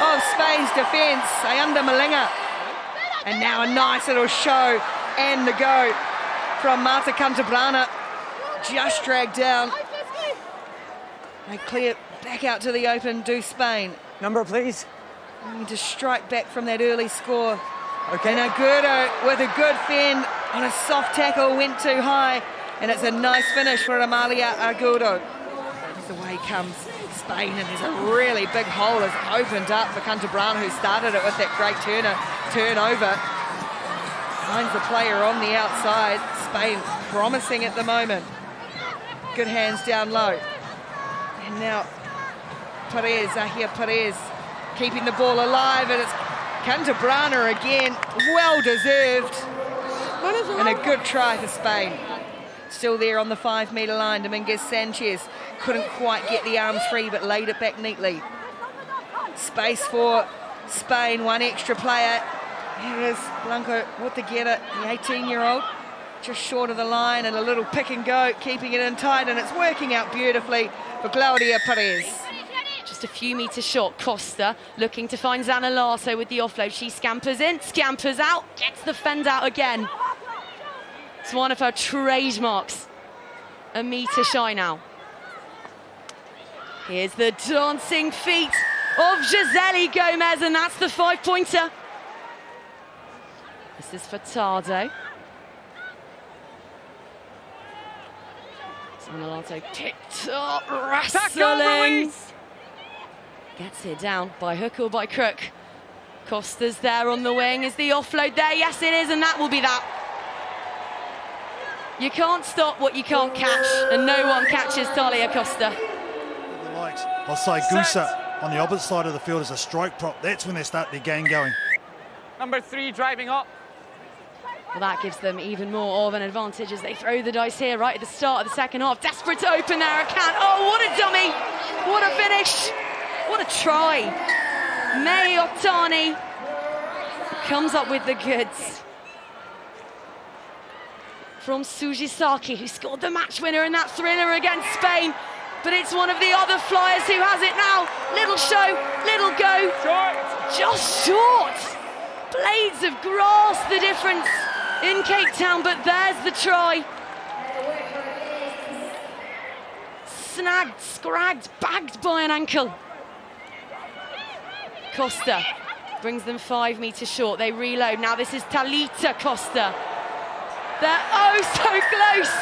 of Spain's defence, Ayanda Malinga. And now a nice little show and the go from Marta Cantabrana. Just dragged down. They clear back out to the open, do Spain. Number, please. Need to strike back from that early score. Okay. And Agudo with a good fend on a soft tackle, went too high. And it's a nice finish for Amalia Agudo. As away comes Spain, and there's a really big hole that's opened up for Cantabrana, who started it with that great turnover. Finds the player on the outside. Spain promising at the moment. Good hands down low. And now Perez, Zahia Perez, keeping the ball alive, and it's Cantabrana again. Well deserved. And a good try for Spain. Still there on the 5 metre line, Dominguez Sanchez couldn't quite get the arms free, but laid it back neatly. Space for Spain, one extra player. Here is Blanco with the getter, the 18-year-old, just short of the line, and a little pick and go, keeping it in tight, and it's working out beautifully for Claudia Perez. Just a few metres short. Costa looking to find Zana Lasso with the offload. She scampers in, scampers out, gets the fend out again. It's one of her trademarks. A metre shy now. Here's the dancing feet of Gisele Gomez, and that's the 5-pointer. This is for Tardo. Zanalato picked up, wrestling. Gets it down by hook or by crook. Costa's there on the wing. Is the offload there? Yes, it is, and that will be that. You can't stop what you can't catch, and no one catches Talia Costa. The likes of Saigusa on the opposite side of the field as a strike prop. That's when they start their game going. Number 3 driving up. Well, that gives them even more of an advantage as they throw the dice here right at the start of the second half. Desperate to open their account. Oh, what a dummy! What a finish! What a try! May Otani comes up with the goods. From Sujisaki, who scored the match winner in that thriller against Spain. But it's one of the other flyers who has it now. Little show, little go. Short. Just short. Blades of grass, the difference in Cape Town, but there's the try. Snagged, scragged, bagged by an ankle. Costa brings them 5 metres short. They reload. Now this is Talita Costa. They're oh so close.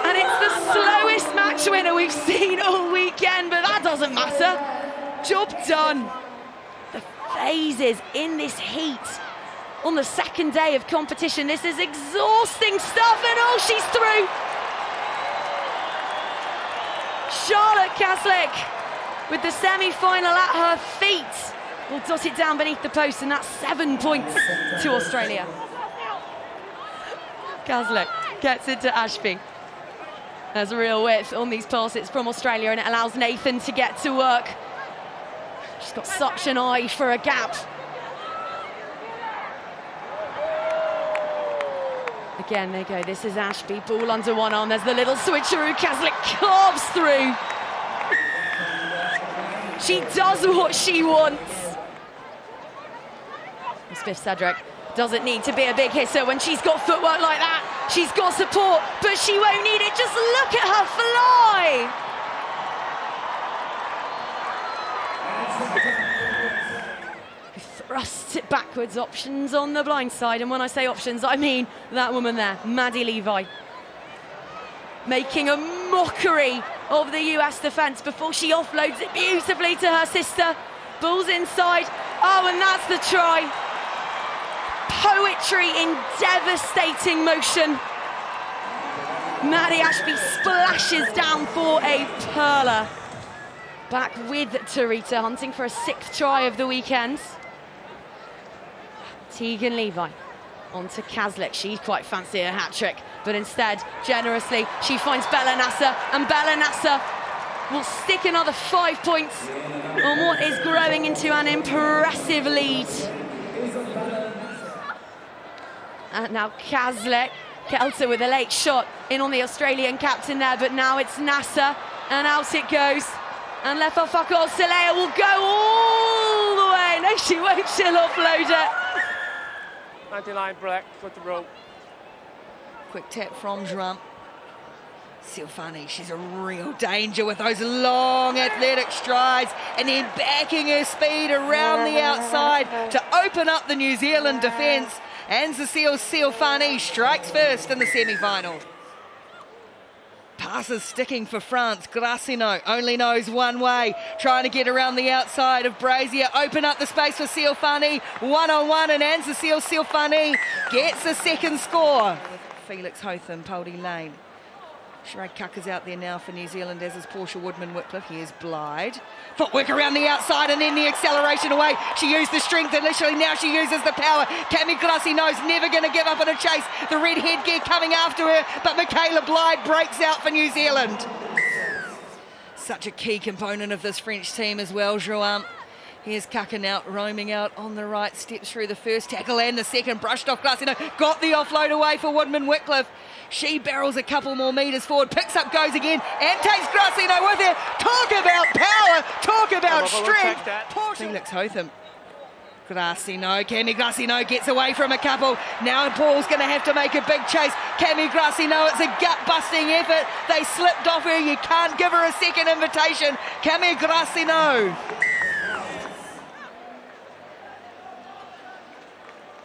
And it's the slowest match winner we've seen all weekend, but that doesn't matter. Job done. The phases in this heat on the second day of competition. This is exhausting stuff, and oh, she's through. Charlotte Kaslik with the semi-final at her feet will dot it down beneath the post, and that's 7 points to Australia. Kaslik gets it to Ashby. There's a real width on these passes from Australia, and it allows Nathan to get to work. She's got such an eye for a gap. Again, they go. This is Ashby, ball under one arm. There's the little switcheroo. Kaslik carves through. She does what she wants. Spiff Cedric doesn't need to be a big hitter when she's got footwork like that. She's got support, but she won't need it. Just look at her fly. Thrusts it backwards, options on the blind side. And when I say options, I mean that woman there, Maddie Levi. Making a mockery of the US defence before she offloads it beautifully to her sister. Ball's inside. Oh, and that's the try. Poetry in devastating motion. Maddie Ashby splashes down for a perler. Back with Tarita, hunting for a 6th try of the weekend. Tegan Levi onto Kaslik. She'd quite fancy a hat-trick, but instead, generously, she finds Bella Nasser, and Bella Nasser will stick another 5 points on what is growing into an impressive lead. And now Kaslik, Kelter with a late shot in on the Australian captain there, but now it's Nasser, and out it goes. And Lefafako Silea will go all the way. No, she won't. She'll offload it. 99 black, got the rope. Quick tap from Drum. Silfani, she's a real danger with those long athletic strides and then backing her speed around the outside to open up the New Zealand defence. And Cecile Silfani strikes first in the semi-final. Passes sticking for France. Gracino only knows one way, trying to get around the outside of Brazier. Open up the space for Silfani. One-on-one, and Anne-Cecile Silfani gets a second score. Felix Hotham, Poldy Lane. Sheree Kucker's out there now for New Zealand, as is Portia Woodman-Whitcliffe. Here's Blyde. Footwork around the outside and then the acceleration away. She used the strength initially, now she uses the power. Cami Gracino's never going to give up on a chase. The red headgear coming after her, but Michaela Blyde breaks out for New Zealand. Such a key component of this French team as well, Joam. Here's Kucker now roaming out on the right, steps through the first tackle and the second, brushed off Gracino, got the offload away for Woodman-Whitcliffe. She barrels a couple more metres forward, picks up, goes again, and takes Gracino with her. Talk about power, talk about strength. Felix Hotham. Gracino, Cami Gracino gets away from a couple. Now Paul's going to have to make a big chase. Cami Gracino, it's a gut-busting effort. They slipped off her, you can't give her a second invitation. Cami Gracino.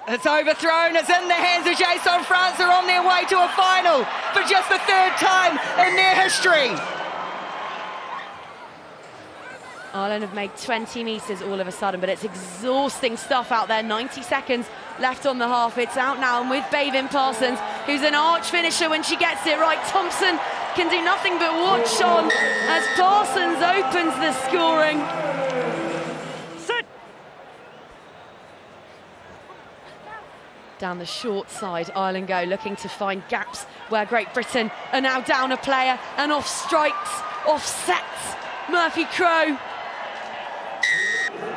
It's overthrown, it's in the hands of Jason. France are on their way to a final for just the third time in their history. Ireland have made 20 metres all of a sudden, but it's exhausting stuff out there. 90 seconds left on the half. It's out now, and with Bavin Parsons, who's an arch finisher when she gets it right. Thompson can do nothing but watch on as Parsons opens the scoring. Down the short side, Ireland go, looking to find gaps where Great Britain are now down a player, and off strikes, off sets Murphy Crowe.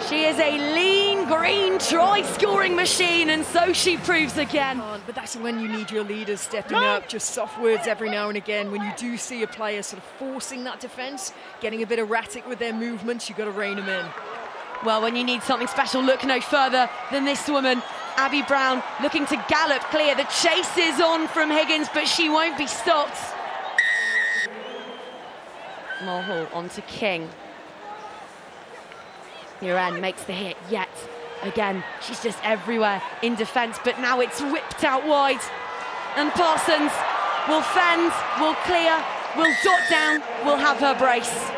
She is a lean, green, try-scoring machine, and so she proves again. But that's when you need your leaders stepping up, just soft words every now and again. When you do see a player sort of forcing that defence, getting a bit erratic with their movements, you've got to rein them in. Well, when you need something special, look no further than this woman. Abby Brown looking to gallop clear. The chase is on from Higgins, but she won't be stopped. Mulhall onto King. Uran makes the hit yet again. She's just everywhere in defence, but now it's whipped out wide. And Parsons will fend, will clear, will dot down, will have her brace.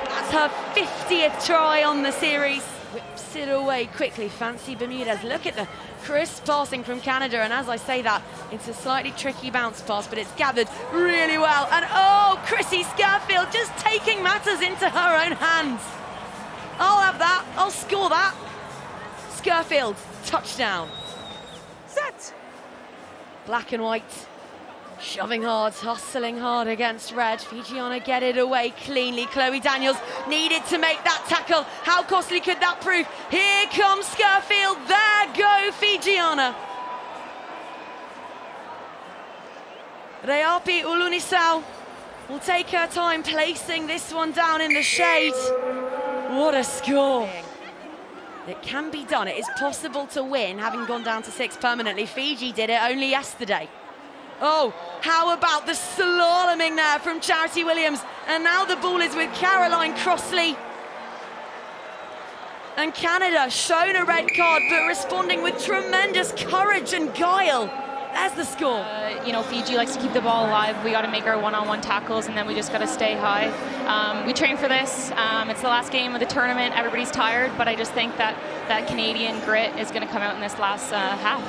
That's her 50th try on the series. Whips it away quickly. Fancy Bermudez. Look at the crisp passing from Canada, and as I say that, it's a slightly tricky bounce pass, but it's gathered really well. And oh, Chrissy Scarfield just taking matters into her own hands. I'll have that. I'll score that. Scarfield, touchdown. Set. Black and white. Shoving hard, hustling hard against red. Fijiana get it away cleanly. Chloe Daniels needed to make that tackle. How costly could that prove? Here comes Scarfield. There go Fijiana. Reapi Ulunisau will take her time placing this one down in the shade. What a score. It can be done. It is possible to win, having gone down to 6 permanently. Fiji did it only yesterday. Oh, how about the slaloming there from Charity Williams? And now the ball is with Caroline Crossley. And Canada shown a red card, but responding with tremendous courage and guile. There's the score. You know, Fiji likes to keep the ball alive. We got to make our one-on-one tackles, and then we just got to stay high. We train for this. It's the last game of the tournament. Everybody's tired, but I just think that that Canadian grit is going to come out in this last half.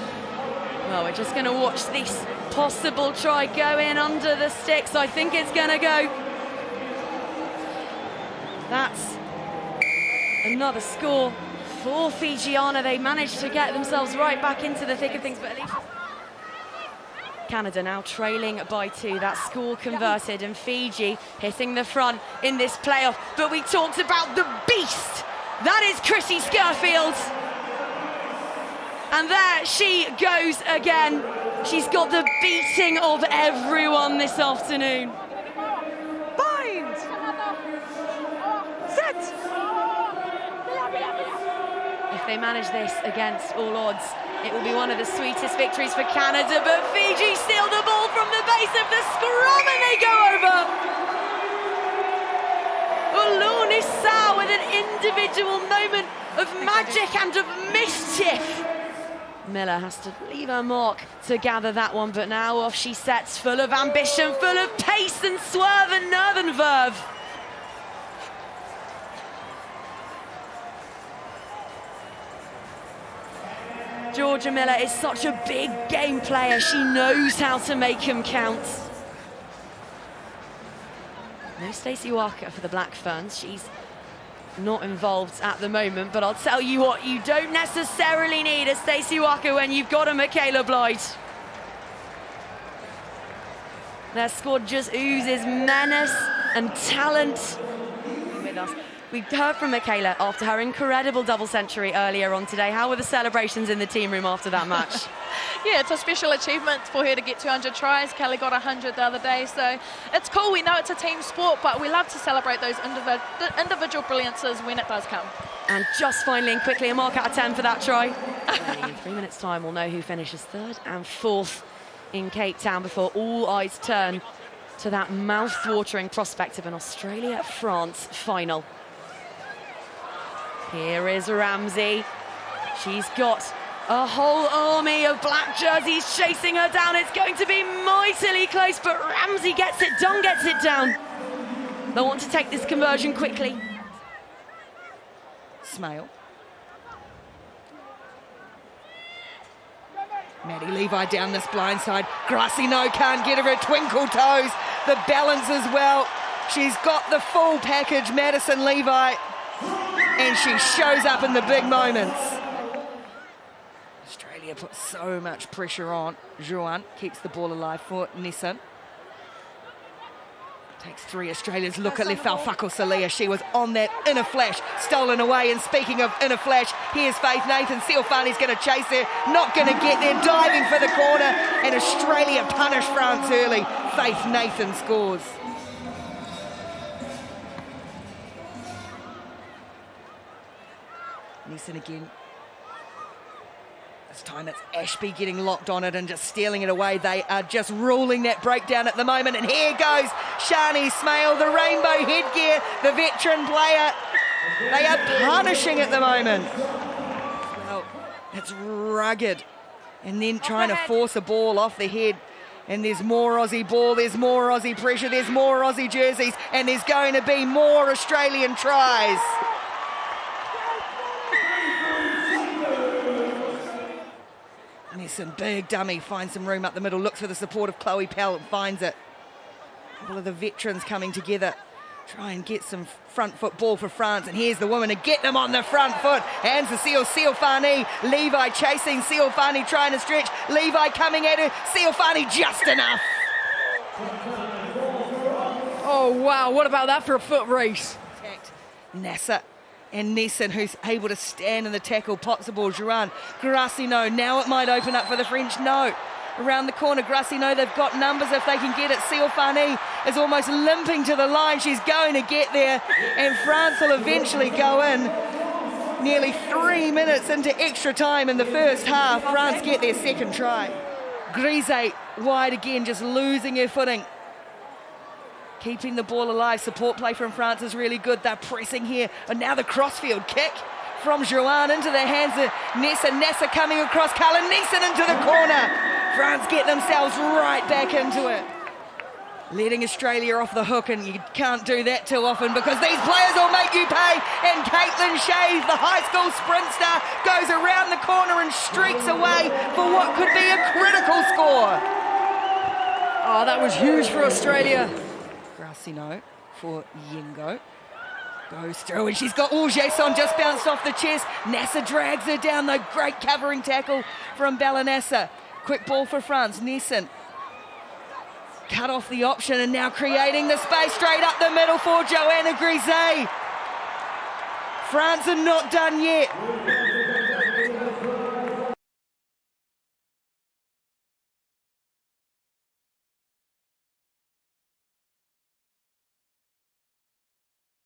Well, we're just going to watch this possible try go in under the sticks. I think it's going to go. That's another score for Fijiana. They managed to get themselves right back into the thick of things, but at least Canada now trailing by 2. That score converted, and Fiji hitting the front in this playoff. But we talked about the beast. That is Chrissy Scarfield. And there she goes again. She's got the beating of everyone this afternoon. Bind! if they manage this against all odds, it will be one of the sweetest victories for Canada, but Fiji steal the ball from the base of the scrum and they go over. Ulunisa with an individual moment of magic and of mischief. Miller has to leave her mark to gather that one, but now off she sets, full of ambition, full of pace and swerve and nerve and verve. Georgia Miller is such a big game player. She knows how to make them count. No Stacey Walker for the Black Ferns. She's not involved at the moment, but I'll tell you what, you don't necessarily need a Stacey Walker when you've got a Michaela Blythe. Their squad just oozes menace and talent with us. We heard from Michaela after her incredible double century earlier on today. How were the celebrations in the team room after that match? Yeah, it's a special achievement for her to get 200 tries. Kelly got 100 the other day, so it's cool. We know it's a team sport, but we love to celebrate those individual brilliances when it does come. And just finally and quickly, a mark out of 10 for that try. In 3 minutes' time, we'll know who finishes third and fourth in Cape Town before all eyes turn to that mouth-watering prospect of an Australia-France final. Here is Ramsey. She's got a whole army of black jerseys chasing her down. It's going to be mightily close, but Ramsey gets it done, gets it down. They'll want to take this conversion quickly. Smale. Maddie Levi down this blind side. Grassy no can't get her twinkle toes. The balance as well. She's got the full package, Madison Levi. And she shows up in the big moments. Australia puts so much pressure on. Juan keeps the ball alive for Nissan. Takes three Australians. Look at Lefau Fakosalia. She was on that inner flash, stolen away. And speaking of inner flash, here's Faith Nathan. Seofane's going to chase her, not going to get there, diving for the corner. And Australia punish France early. Faith Nathan scores. Nissan again. This time it's Ashby getting locked on it and just stealing it away. They are just ruling that breakdown at the moment. And here goes Shani Smale, the rainbow headgear, the veteran player. They are punishing at the moment. Well, it's rugged. And then trying to force a ball off the head. And there's more Aussie ball, there's more Aussie pressure, there's more Aussie jerseys, and there's going to be more Australian tries. Nissan, big dummy, finds some room up the middle, looks for the support of Chloe Pell and finds it. A couple of the veterans coming together, try and get some front foot ball for France, and here's the woman to get them on the front foot. Hands to Seofanen, Levi chasing, Seofanen trying to stretch, Levi coming at her, Seofanen just enough. Oh wow, what about that for a foot race? Nasser and Nissan, who's able to stand in the tackle, pops the ball. Juan, Grassino, now it might open up for the French. No, around the corner, Grassino, they've got numbers if they can get it. Seofanen is almost limping to the line. She's going to get there, and France will eventually go in. Nearly 3 minutes into extra time in the first half, France get their second try. Grise wide again, just losing her footing. Keeping the ball alive. Support play from France is really good. They're pressing here. And now the crossfield kick from Juan into the hands of Nessa. Nessa coming across. Carla Neeson into the corner. France get themselves right back into it. Letting Australia off the hook, and you can't do that too often because these players will make you pay. And Caitlin Shea, the high school sprint star, goes around the corner and streaks away for what could be a critical score. Oh, that was huge for Australia. Grassino for Yengo. Goes through and she's got Jason just bounced off the chest. Nasser drags her down, though. Great covering tackle from Balanassa. Quick ball for France. Nissen cut off the option and now creating the space straight up the middle for Joanna Grise. France are not done yet.